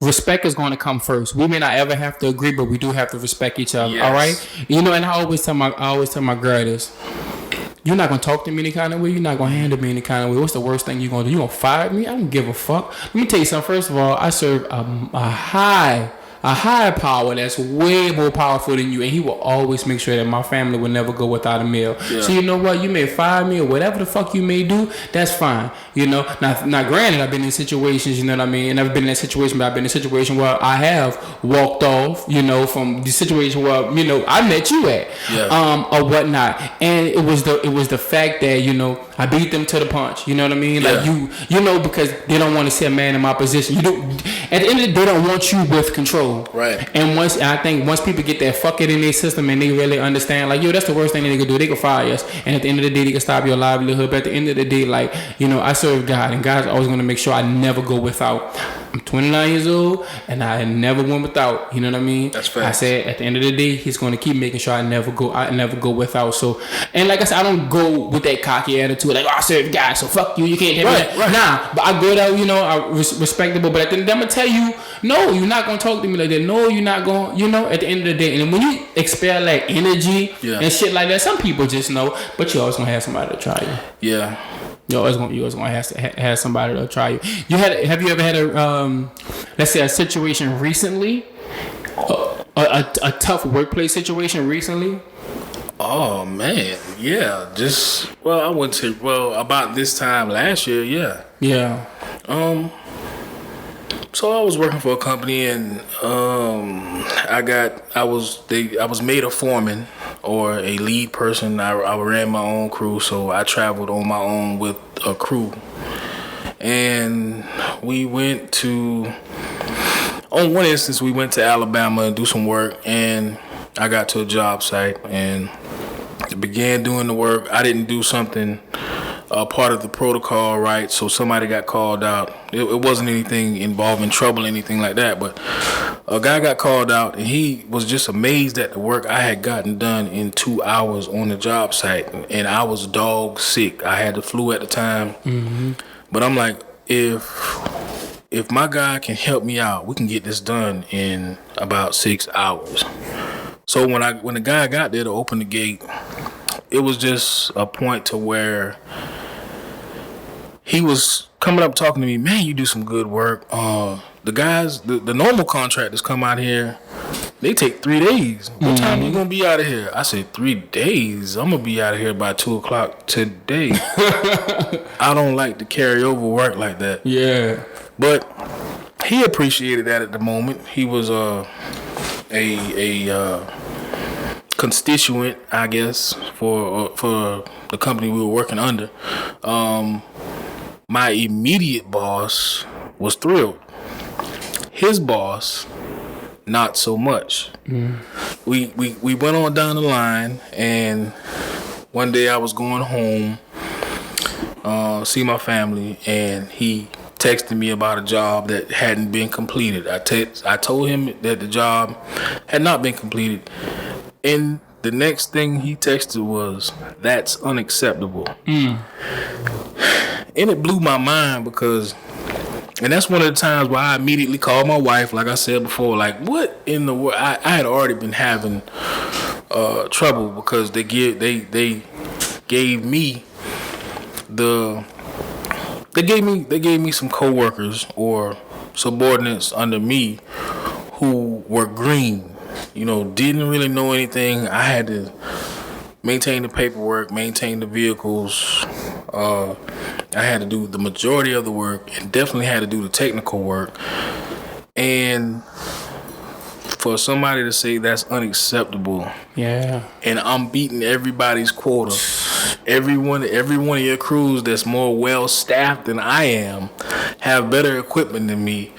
respect is going to come first. We may not ever have to agree, but we do have to respect each other. Yes. All right, and I always tell my girl this: you're not gonna talk to me any kind of way. You're not gonna handle me any kind of way. What's the worst thing you're gonna do? You gonna fire me? I don't give a fuck. Let me tell you something. First of all, I serve a higher power that's way more powerful than you, and he will always make sure that my family will never go without a meal. Yeah. So you know what? You may fire me or whatever the fuck you may do. That's fine. Now granted, I've been in situations, and I've been in that situation, but I've been in a situation where I have walked off, from the situation where I met you at, or whatnot, and it was the fact that I beat them to the punch. You know what I mean? Like because they don't want to see a man in my position. At the end of the day, they don't want you with control. Right. And once people get that fuck it in their system and they really understand, like, that's the worst thing they can do. They can fire us, and at the end of the day, they can stop your livelihood. But at the end of the day, like, I serve God, and God's always going to make sure I never go without. I'm 29 years old, and I never went without. You know what I mean? That's fair. I said at the end of the day, He's going to keep making sure I never go without. So, and like I said, I don't go with that cocky attitude, like, I serve God, so fuck you. You can't have that. Right. Nah, but I go there, I respectable. But at the end, I'm gonna tell you, no, you're not gonna talk to me like that. No, you're not going. At the end of the day, and when you expel that energy and shit like that, some people just know. But you're always gonna have somebody to try you. Yeah. You're always gonna have somebody to try you. Have you ever had a let's say a situation recently, a tough workplace situation recently? Oh man, yeah. I wouldn't say about this time last year, yeah. Yeah. So I was working for a company, and I was made a foreman or a lead person. I ran my own crew, so I traveled on my own with a crew, and we went to. On one instance, we went to Alabama and do some work, and I got to a job site and began doing the work. I didn't do something. Part of the protocol, right? So somebody got called out. It wasn't anything involving trouble, anything like that. But a guy got called out, and he was just amazed at the work I had gotten done in 2 hours on the job site. And I was dog sick. I had the flu at the time. Mm-hmm. But I'm like, if my guy can help me out, we can get this done in about 6 hours. So when the guy got there to open the gate, it was just a point to where he was coming up talking to me, man, you do some good work. The guys, the normal contractors come out here, they take 3 days. What time you gonna be out of here? I said 3 days. I'm gonna be out of here by 2:00 today. I don't like to carry over work like that. Yeah. But he appreciated that at the moment. He was a constituent, I guess, for the company we were working under. My immediate boss was thrilled. His boss, not so much. We went on down the line, and one day I was going home, see my family, and he texted me about a job that hadn't been completed. I told him that the job had not been completed. And the next thing he texted was, "That's unacceptable." And it blew my mind because, and that's one of the times where I immediately called my wife, like I said before, like, what in the world? I had already been having trouble because they gave me some coworkers or subordinates under me who were green. Didn't really know anything. I had to maintain the paperwork, maintain the vehicles. I had to do the majority of the work and definitely had to do the technical work. And for somebody to say that's unacceptable, and I'm beating everybody's quota. Every one of your crews that's more well staffed than I am have better equipment than me.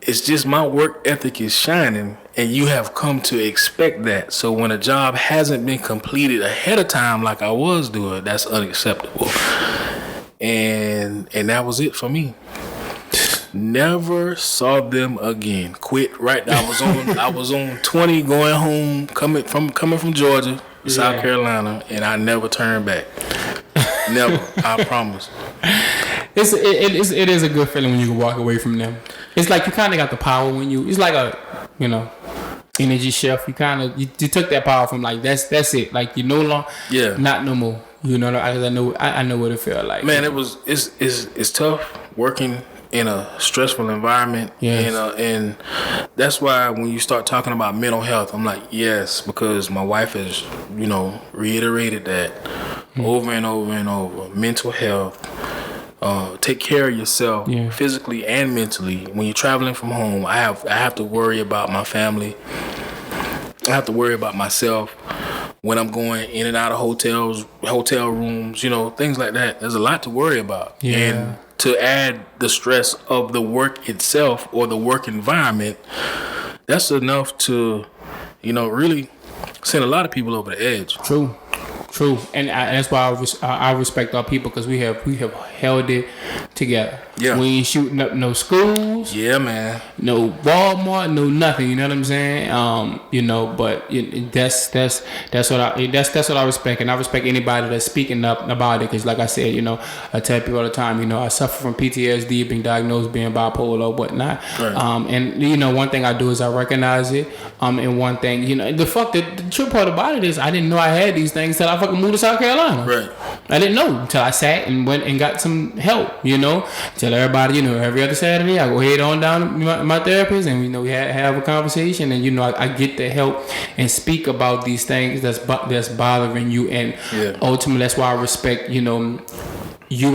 it's just my work ethic is shining, and you have come to expect that. So when a job hasn't been completed ahead of time like I was doing, that's unacceptable. And that was it for me. Never saw them again. Quit right. I was on 20 going home, coming from Georgia, South Carolina, and I never turned back. Never. I promise. It is a good feeling when you can walk away from them. It's like you kind of got the power when you. It's like a energy shift. You kind of you took that power from like that's it. Like you no longer not no more. You know, I know what it felt like. Man, it's tough working in a stressful environment. Yes. And that's why when you start talking about mental health, I'm like, yes, because my wife has, reiterated that over and over and over. Mental health. Take care of yourself physically and mentally. When you're traveling from home, I have to worry about my family. I have to worry about myself when I'm going in and out of hotels, hotel rooms, things like that. There's a lot to worry about. Yeah. And to add the stress of the work itself or the work environment, that's enough to, really send a lot of people over the edge. True, and that's why I respect our people, because we have held it together. Yeah, we ain't shooting up no schools. Yeah, man. No Walmart, no nothing. You know what I'm saying? But that's what I respect, and I respect anybody that's speaking up about it. Because, like I said, I tell people all the time, I suffer from PTSD, being diagnosed being bipolar, whatnot. Right. And one thing I do is I recognize it. And one thing, the true part about it is I didn't know I had these things till I fucking moved to South Carolina. Right. I didn't know until I sat and went and got some help. Tell everybody, every other Saturday I go head on down to my therapist, and we have a conversation, and I get the help and speak about these things that's bothering you, and ultimately that's why I respect you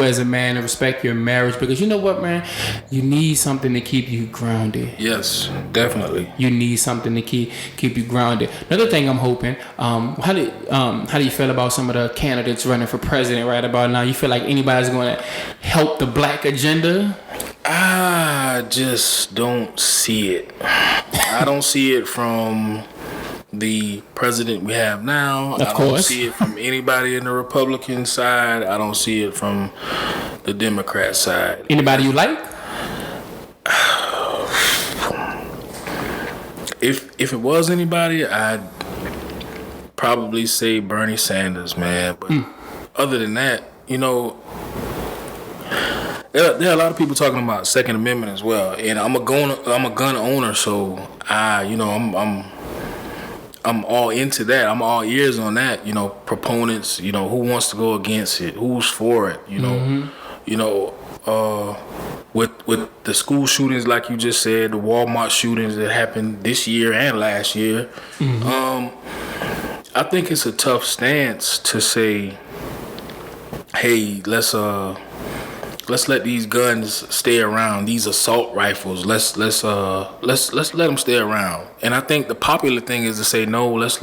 as a man, and respect your marriage, because you know what, man, you need something to keep you grounded. Yes, definitely. You need something to keep you grounded. Another thing I'm hoping, how do you feel about some of the candidates running for president right about now? You feel like anybody's going to help the black agenda? I just don't see it. I don't see it from the president we have now. Of course. I don't see it from anybody in the Republican side. I don't see it from the Democrat side. Anybody you like? If it was anybody, I'd probably say Bernie Sanders, man. But other than that, there are a lot of people talking about Second Amendment as well. And I'm a gun owner, so I'm all into that. I'm all ears on that. Proponents. Who wants to go against it? Who's for it? With the school shootings, like you just said, the Walmart shootings that happened this year and last year. I think it's a tough stance to say, hey, let's let these guns stay around. These assault rifles, let's let them stay around. And I think the popular thing is to say no. Let's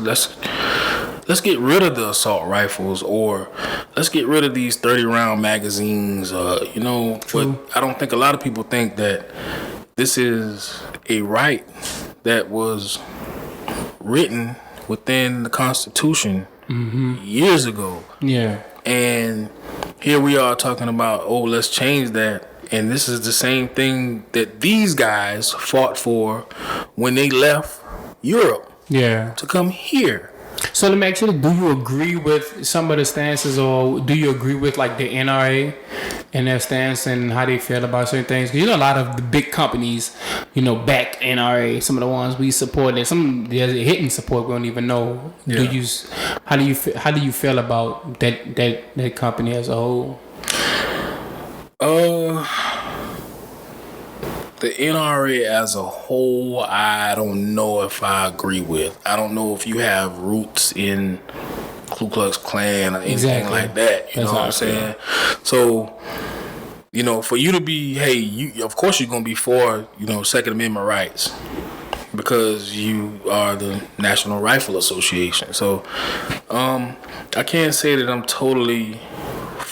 get rid of the assault rifles, or let's get rid of these 30-round magazines. But I don't think a lot of people think that this is a right that was written within the Constitution years ago. Yeah. And here we are talking about, let's change that. And this is the same thing that these guys fought for when they left Europe to come here. So let me ask you, do you agree with some of the stances, or do you agree with like the NRA and their stance and how they feel about certain things? Because a lot of the big companies, back NRA. Some of the ones we support, and some there's a hidden support we don't even know. Yeah. How do you feel about that company as a whole? The NRA as a whole, I don't know if I agree with. I don't know if you have roots in Ku Klux Klan or anything like that. You know what I'm saying? So, for you to be, of course you're going to be for, Second Amendment rights, because you are the National Rifle Association. So, I can't say that I'm totally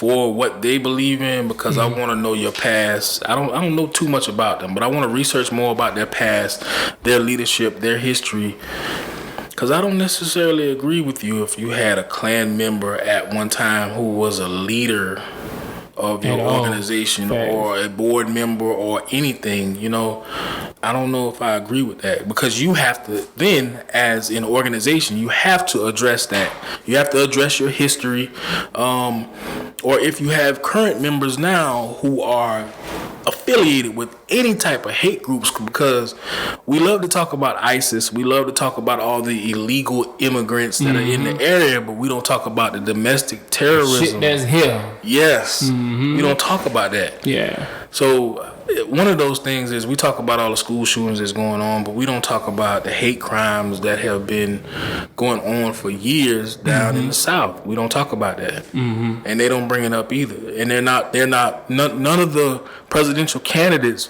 for what they believe in because I want to know your past. I don't know too much about them, but I want to research more about their past, their leadership, their history. Because I don't necessarily agree with you if you had a Klan member at one time who was a leader of your organization or a board member or anything, you know. I don't know if I agree with that because you have to then, as an organization, you have to address that. You have to address your history, or if you have current members now who are affiliated with any type of hate groups, because we love to talk about ISIS, we love to talk about all the illegal immigrants that are in the area, but we don't talk about the domestic terrorism. Shit that's here. Yes. We don't talk about that. Yeah. So one of those things is we talk about all the school shootings that's going on, but we don't talk about the hate crimes that have been going on for years down in the South. We don't talk about that, and they don't bring it up either. And none of the presidential candidates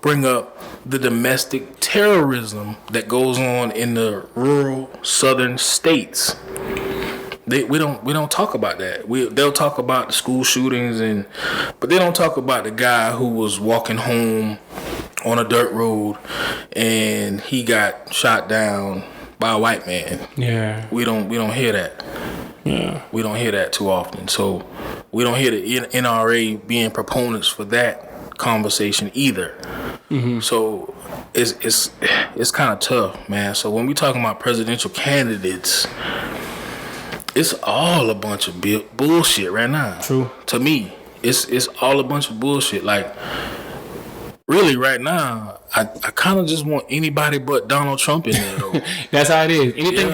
bring up the domestic terrorism that goes on in the rural southern states. We don't talk about that. They'll talk about the school shootings but they don't talk about the guy who was walking home on a dirt road and he got shot down by a white man. Yeah. We don't hear that. Yeah. We don't hear that too often. So we don't hear the NRA being proponents for that conversation either. So it's kind of tough, man. So when we talking about presidential candidates, it's all a bunch of bullshit right now. True. To me, it's all a bunch of bullshit. Like, really, right now, I kind of just want anybody but Donald Trump in there, though. That's how it is. Anything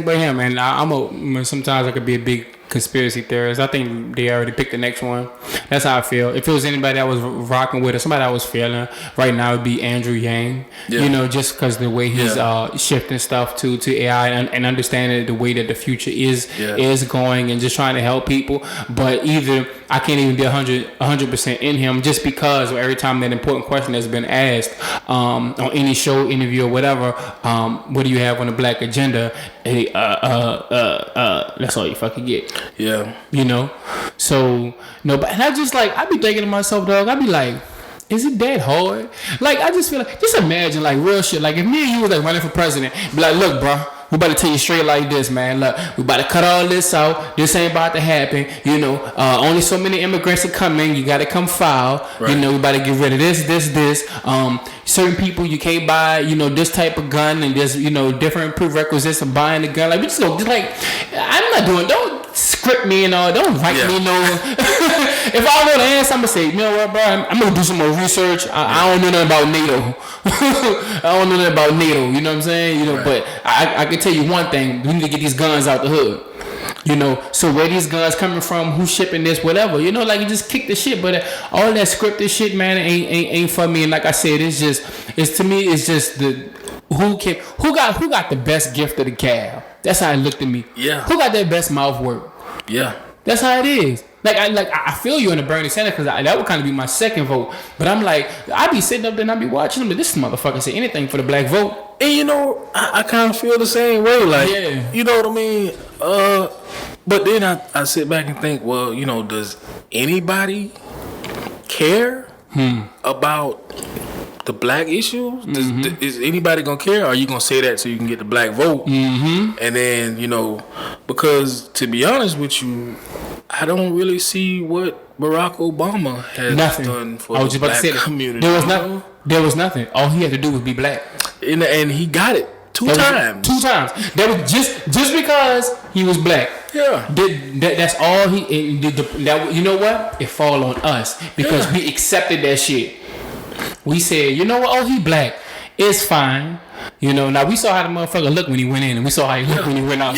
but him. And sometimes I could be a big conspiracy theorist. I think they already picked the next one. That's how I feel. If it was anybody that was rocking with it, somebody I was feeling right now, it would be Andrew Yang. Yeah. You know, just because the way he's shifting stuff to AI and understanding the way that the future is going and just trying to help people. But either I can't even be 100% in him just because every time that important question has been asked on any show, interview, or whatever, what do you have on the black agenda? Hey, that's all you fucking get. Yeah. You know? So, no, but I just like, I be thinking to myself, dog, I be like, is it that hard? Like, I just feel like, just imagine, like, real shit. Like, if me and you was like running for president, be like, look, bro, we about to tell you straight like this, man. Look, we about to cut all this out. This ain't about to happen. You know, only so many immigrants are coming. You got to come file. Right. You know, we about to get rid of this. Certain people you can't buy, you know, this type of gun, and there's, you know, different prerequisites of buying the gun. Like, we just go, like, I'm not doing, don't script me and all, don't write me no. If I know the answer, I'm gonna say, you know what, bro, I'm gonna do some more research. I don't know nothing about NATO. I don't know nothing about NATO. You know what I'm saying? You know, but I can tell you one thing: we need to get these guns out the hood. You know, so where these guns coming from? Who's shipping this? Whatever. You know, like, you just kick the shit. But all that scripted shit, man, ain't for me. And like I said, it's to me, it's just the who got the best gift of the gab. That's how it looked to me. Yeah. Who got their best mouth work? Yeah. That's how it is. I feel you in the Bernie Sanders because that would kind of be my second vote. But I'm like, I be sitting up there and I be watching them, but this motherfucker say anything for the black vote. And you know, I kind of feel the same way. Like, you know what I mean? But then I sit back and think, well, you know, does anybody care about the black issues? Is anybody gonna care? Or are you gonna say that so you can get the black vote? And then, you know, because to be honest with you, I don't really see what Barack Obama has done for the black community. There was nothing. All he had to do was be black, and he got it two times. That was just because he was black. Yeah. That's all he did. You know what? It fall on us because we accepted that shit. We said, you know what? Oh, he black. It's fine. You know, now we saw how the motherfucker looked when he went in, and we saw how he looked when he went out.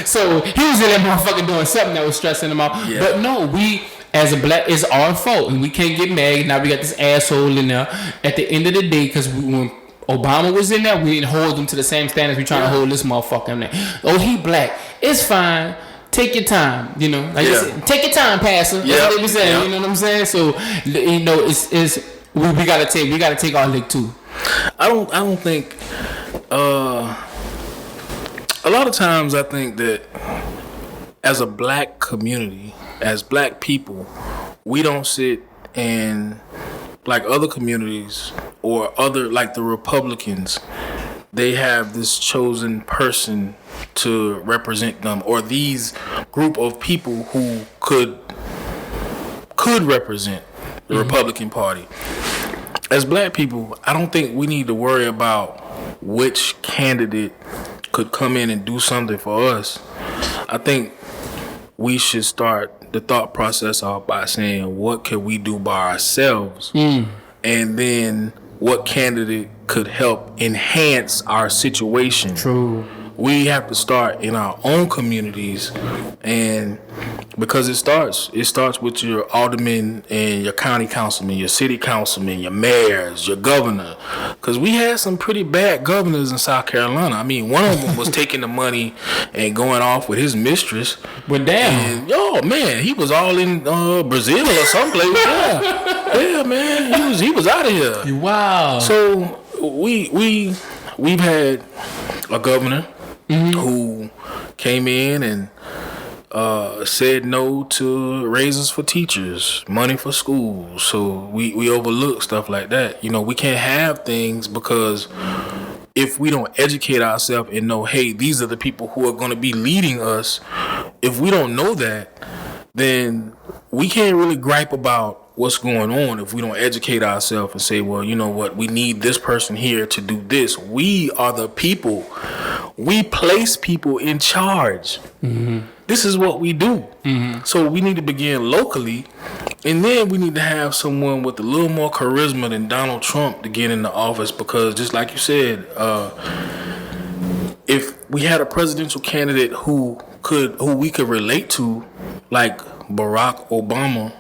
So he was in that motherfucker doing something that was stressing him out. Yeah. But no, we as a black, it's our fault, and we can't get mad. Now we got this asshole in there. At the end of the day, because when Obama was in there, we didn't hold him to the same standards we trying to hold this motherfucker in there. Oh, he black. It's fine. Take your time, you know. Like take your time, Pastor. That's what they be saying. You know what I'm saying? So, you know, it's we gotta take our lick too. I don't think. A lot of times I think that as a black community, as black people, we don't sit and like other communities or other like the Republicans, they have this chosen person to represent them, or these group of people who could represent the Republican Party. As black people, I don't think we need to worry about which candidate could come in and do something for us. I think we should start the thought process off by saying, what can we do by ourselves? And then what candidate could help enhance our situation? True. We have to start in our own communities, and because it starts with your aldermen and your county councilmen, your city councilmen, your mayors, your governor. Because we had some pretty bad governors in South Carolina. I mean, one of them was taking the money and going off with his mistress. But damn, and, oh man, he was all in Brazil or someplace. Yeah, man, he was out of here. Wow. So we've had a governor who came in and said no to raises for teachers, money for schools. So we overlook stuff like that. You know, we can't have things because if we don't educate ourselves and know, hey, these are the people who are going to be leading us, if we don't know that, then we can't really gripe about what's going on if we don't educate ourselves and say, well, you know what, we need this person here to do this. We are the people. We place people in charge. This is what we do. So we need to begin locally, and then we need to have someone with a little more charisma than Donald Trump to get in the office, because just like you said, if we had a presidential candidate who we could relate to, like Barack Obama,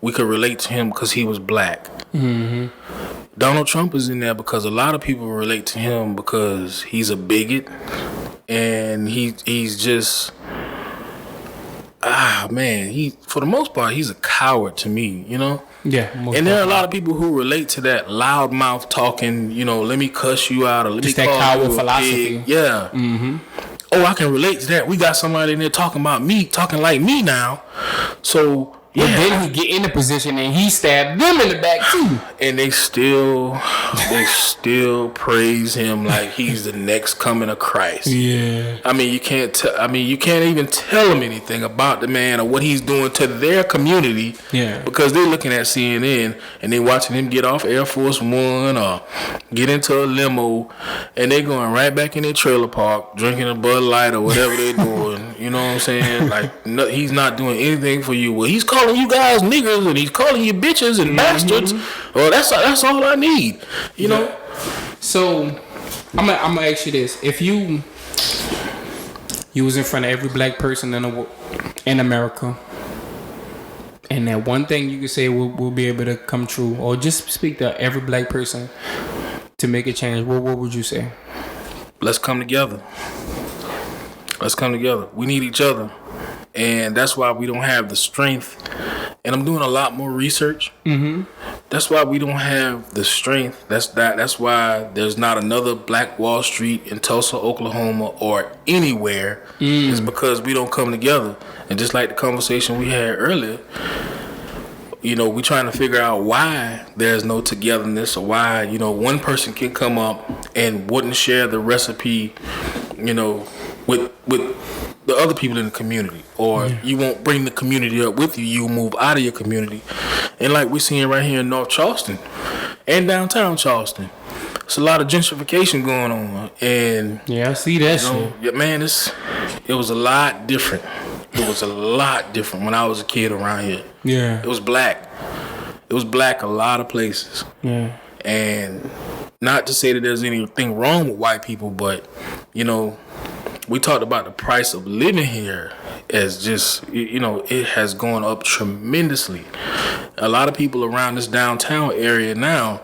we could relate to him because he was black. Donald Trump is in there because a lot of people relate to him because he's a bigot, and he's just he for the most part he's a coward to me, you know. Yeah. And there are a lot of people who relate to that loudmouth talking, you know, let me cuss you out or let just me that call coward you a philosophy. pig. Yeah. Oh, I can relate to that. We got somebody in there talking about me, talking like me now. So yeah. But then he get in the position and he stabbed them in the back too. And they still praise him like he's the next coming of Christ. Yeah. I mean, you can't even tell them anything about the man or what he's doing to their community. Yeah. Because they're looking at CNN and they watching him get off Air Force One or get into a limo, and they going right back in their trailer park drinking a Bud Light or whatever they're doing. You know what I'm saying? Like, no, he's not doing anything for you. Well, he's calling you guys niggers and he's calling you bitches and bastards. Well, that's all I need. You know. So I'm gonna ask you this: if you was in front of every black person in America, and that one thing you could say will be able to come true, or just speak to every black person to make a change, what would you say? Let's come together. Let's come together. We need each other. And that's why we don't have the strength. And I'm doing a lot more research. That's why we don't have the strength. That's why there's not another Black Wall Street in Tulsa, Oklahoma, or anywhere. It's because we don't come together. And just like the conversation we had earlier, you know, we're trying to figure out why there's no togetherness, or why, you know, one person can come up and wouldn't share the recipe, you know, with the other people in the community, or you won't bring the community up with you. You move out of your community, and like we're seeing right here in North Charleston and downtown Charleston, it's a lot of gentrification going on. And yeah, I see that shit. Yeah, man, it was a lot different. It was a lot different when I was a kid around here. Yeah, it was black. It was black a lot of places. Yeah, and not to say that there's anything wrong with white people, but you know, we talked about the price of living here as just, you know, it has gone up tremendously. A lot of people around this downtown area now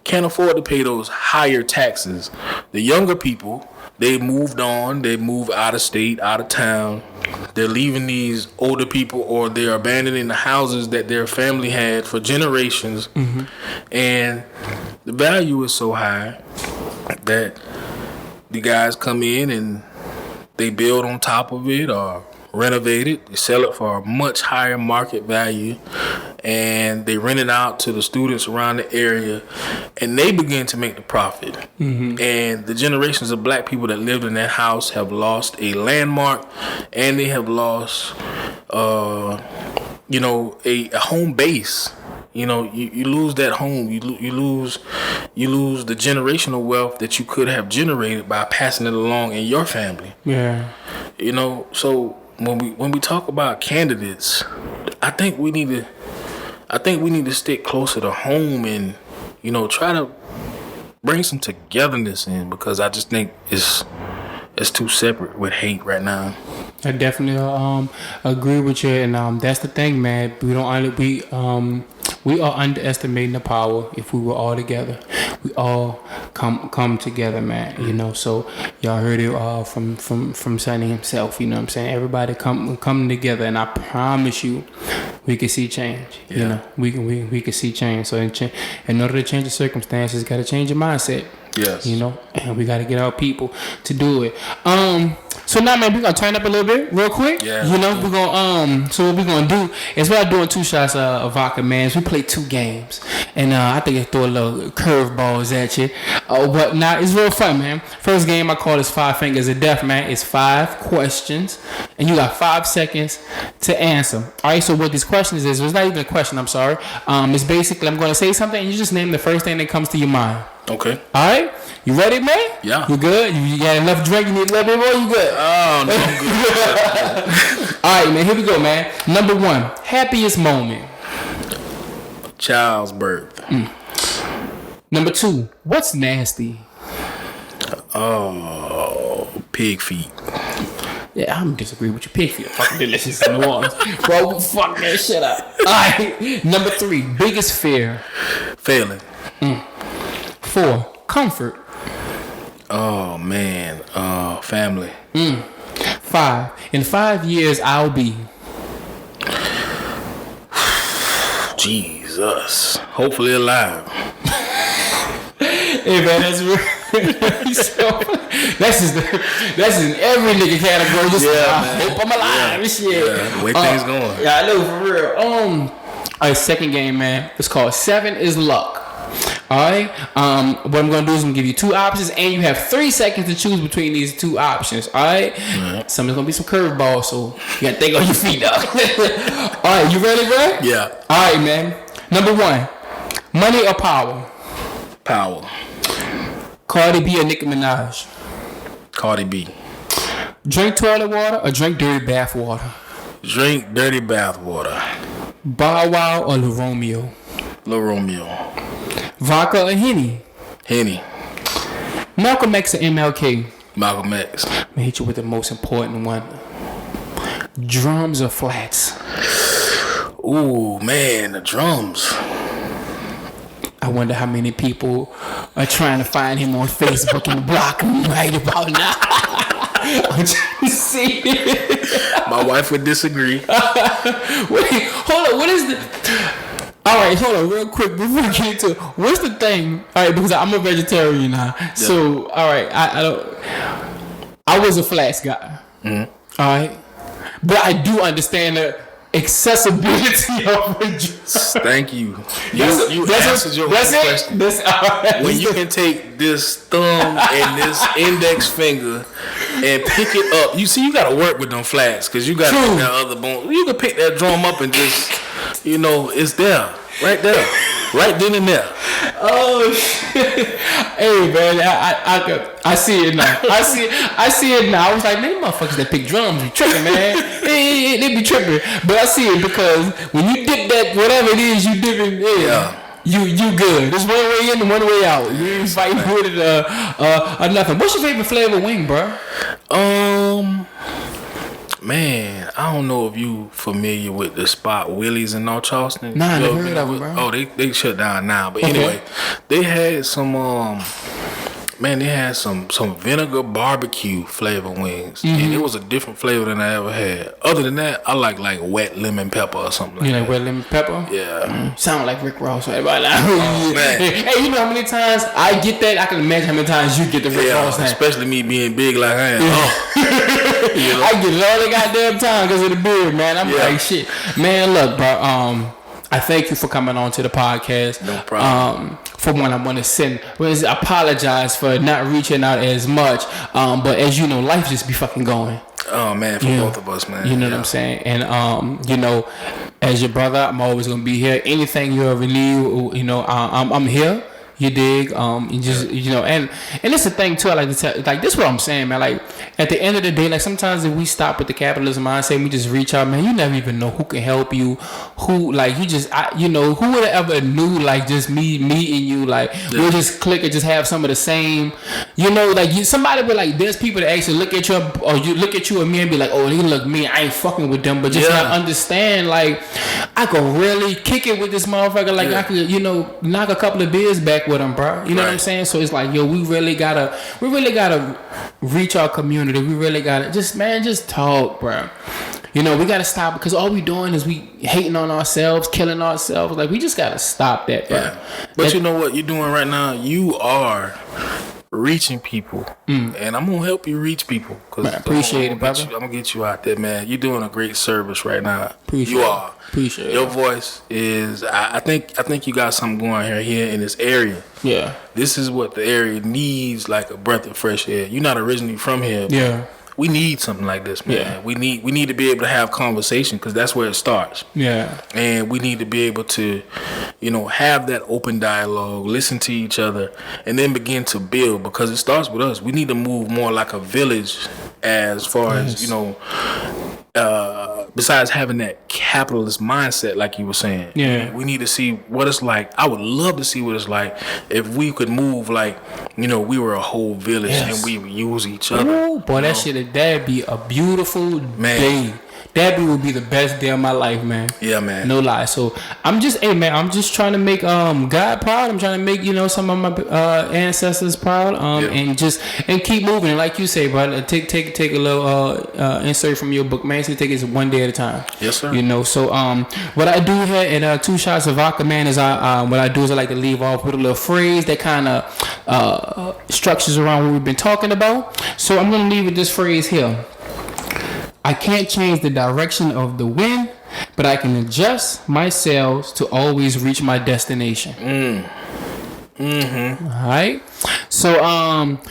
can't afford to pay those higher taxes. The younger people, they moved on, they moved out of state, out of town. They're leaving these older people, or they're abandoning the houses that their family had for generations. And the value is so high that the guys come in and they build on top of it, or renovate it, they sell it for a much higher market value, and they rent it out to the students around the area, and they begin to make the profit. Mm-hmm. And the generations of black people that lived in that house have lost a landmark, and they have lost, a home base. You lose that home. You lose the generational wealth that you could have generated by passing it along in your family. Yeah. So when we talk about candidates, I think we need to stick closer to home and try to bring some togetherness in, because I just think it's too separate with hate right now. I definitely agree with you, and that's the thing, man. We are underestimating the power if we were all together. We all come together, man. So y'all heard it from Sonny himself. You know what I'm saying? Everybody come together, and I promise you, we can see change. Yeah. We can see change. So in order to change the circumstances, got to change your mindset. Yes. And we got to get our people to do it. So now, man, we're going to turn up a little bit real quick. Yeah. We're going to, so what we're going to do is we're doing 2 shots of vodka, man. So we play 2 games. And I think I throw a little curveballs at you. But now it's real fun, man. First game I call is 5 Fingers of Death, man. It's 5 questions. And you got 5 seconds to answer. All right, so what these questions is, it's not even a question, I'm sorry. It's basically, I'm going to say something and you just name the first thing that comes to your mind. Okay. All right. You ready, man? Yeah. You good? You got enough drink? You need a little bit more? You good? Oh, no, I'm good. All right, man. Here we go, man. Number 1. Happiest moment. Child's birth. Number 2. What's nasty? Oh, pig feet. Yeah, I'm disagree with you. Pig feet are fucking delicious in the ones. Bro, fuck that shit up. All right. Number 3. Biggest fear. Failing. 4. Comfort. Oh, man. Family. 5. In 5 years, I'll be. Jesus. Hopefully alive. Hey, man, that's real. That's in every nigga category. Just I hope I'm alive. Yeah. Shit. Yeah, the way things going. Yeah, I know, for real. All right, second game, man. It's called 7 is Luck. Alright, what I'm going to do is I'm going to give you 2 options, and you have 3 seconds to choose between these 2 options. Alright? Mm-hmm. Some is going to be some curveballs, so you got to think on your feet now. Alright, you ready, bro? Yeah. Alright, man. Number 1, money or power? Power. Cardi B or Nicki Minaj? Cardi B. Drink toilet water or drink dirty bath water? Drink dirty bath water. Bow Wow or Lil Romeo? Lil Romeo. Vodka or Henny? Henny. Malcolm X or MLK? Malcolm X. I'm going to hit you with the most important one. Drums or flats? Ooh, man, the drums. I wonder how many people are trying to find him on Facebook and block him right about now. I'm trying to see. My wife would disagree. Wait, hold on. What is the... All right, hold on real quick before we get into it. What's the thing? All right, because I'm a vegetarian now. Yeah. So, all right, I was a flats guy. Mm-hmm. All right. But I do understand the accessibility of a juice. Thank you. You answered your question. When you can take this thumb and this index finger and pick it up. You see, you got to work with them flats because you got to pick that other bone. You can pick that drum up and just... it's there. Right there. Right then and there. Oh, shit. Hey, man, I see it now. I see it now. I was like, man, motherfuckers that pick drums be tripping, man. They be tripping. But I see it because when you dip that, whatever it is you dip in there, you good. There's one way in and one way out. You ain't fighting with it or nothing. What's your favorite flavor wing, bro? Man, I don't know if you familiar with the spot Willie's in North Charleston. Nah, I never heard of it, bro. Oh, they shut down now. But anyway, they had some they had some vinegar barbecue flavor wings. Mm-hmm. And it was a different flavor than I ever had. Other than that, I like wet lemon pepper or something like that. You like wet lemon pepper? Yeah. Mm-hmm. Sound like Rick Ross right about now. Oh, man. Hey, you know how many times I get that? I can imagine how many times you get the Rick Ross. Especially me being big like I am. I get it all the goddamn time because of the beard, man. I'm like, shit. Man, look, bro. I thank you for coming on to the podcast. No problem. For one, I want to apologize for not reaching out as much. But as you know, life just be fucking going. Oh man, for both of us, man. You know what I'm saying? And you know, as your brother, I'm always gonna be here. Anything you ever need, you know, I'm here. You dig? You just you know, and it's the thing too. I like to tell, like this is what I'm saying, man. Like at the end of the day, like sometimes if we stop with the capitalism mindset, we just reach out, man. You never even know who can help you. Who like you just you know, who would have ever knew like just me and you like we'll just click and just have some of the same, you know, like somebody be like there's people that actually look at you or you look at you and me and be like, oh, they look me, I ain't fucking with them, but just not understand like I could really kick it with this motherfucker, like I could, you know, knock a couple of beers back with them, bro. You know what I'm saying? So it's like, yo, we really gotta reach our community. We really gotta just talk, bro. You know, we gotta stop because all we doing is we hating on ourselves, killing ourselves. Like we just gotta stop that, bro. Yeah. But you know what you're doing right now? You are reaching people, and I'm gonna help you reach people. Cause man, appreciate it, brother. I'm gonna get you out there, man. You're doing a great service right now. Appreciate you are. Appreciate your voice is. I think you got something going here in this area. Yeah. This is what the area needs, like a breath of fresh air. You're not originally from here. Yeah. We need something like this, man. Yeah. We need to be able to have conversation because that's where it starts. Yeah. And we need to be able to, you know, have that open dialogue, listen to each other, and then begin to build because it starts with us. We need to move more like a village as far as, you know, besides having that capitalist mindset like you were saying. Yeah. We need to see what it's like. I would love to see what it's like if we could move like, you know, we were a whole village and we would use each other. Ooh, boy, that'd be a beautiful day. That would be the best day of my life, man. Yeah, man. No lie. So I'm just trying to make God proud. I'm trying to make, you know, some of my ancestors proud. And keep moving. And like you say, bro, take a little insert from your book, man. So take it one day at a time. Yes, sir. You know. So what I do here at 2 Shots of Vodka, man, is I like to leave off with a little phrase that kind of structures around what we've been talking about. So I'm gonna leave with this phrase here. I can't change the direction of the wind, but I can adjust my sails to always reach my destination. All right. So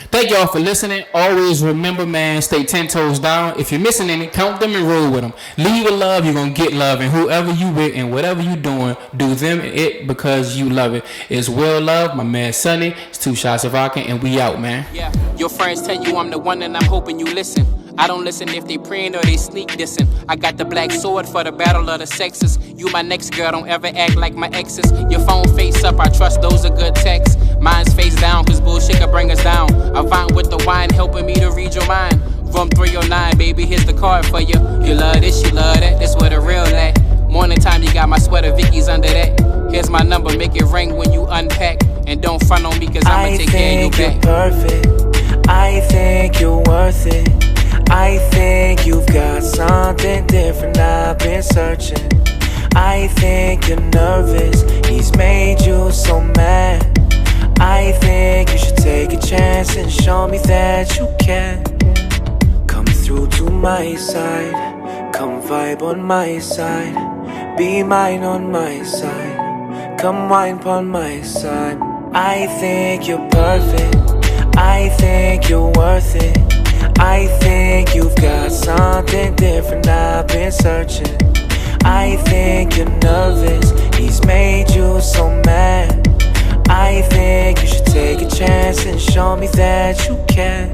thank y'all for listening. Always remember, man, stay 10 toes down. If you're missing any, count them and roll with them. Leave with love, you're gonna get love. And whoever you with and whatever you doing, do them it because you love it. It's Will Love, my man Sonny. It's 2 Shots of Vodka, and we out, man. Yeah, your friends tell you I'm the one, and I'm hoping you listen. I don't listen if they praying or they sneak dissing. I got the black sword for the battle of the sexes. You my next girl, don't ever act like my exes. Your phone face up, I trust those are good texts. Mine's face down, cause bullshit can bring us down. I vine with the wine, helping me to read your mind. Room 309, baby, here's the card for you. You love this, you love that, this where the real at. Morning time, you got my sweater, Vicky's under that. Here's my number, make it ring when you unpack. And don't front on me, cause I'ma take care of you back. I think you're perfect, I think you're worth it. I think you've got something different, I've been searching. I think you're nervous, he's made you so mad. I think you should take a chance and show me that you can. Come through to my side, come vibe on my side. Be mine on my side, come wine upon my side. I think you're perfect, I think you're worth it. I think you've got something different, I've been searching. I think you're nervous, he's made you so mad. I think you should take a chance and show me that you can.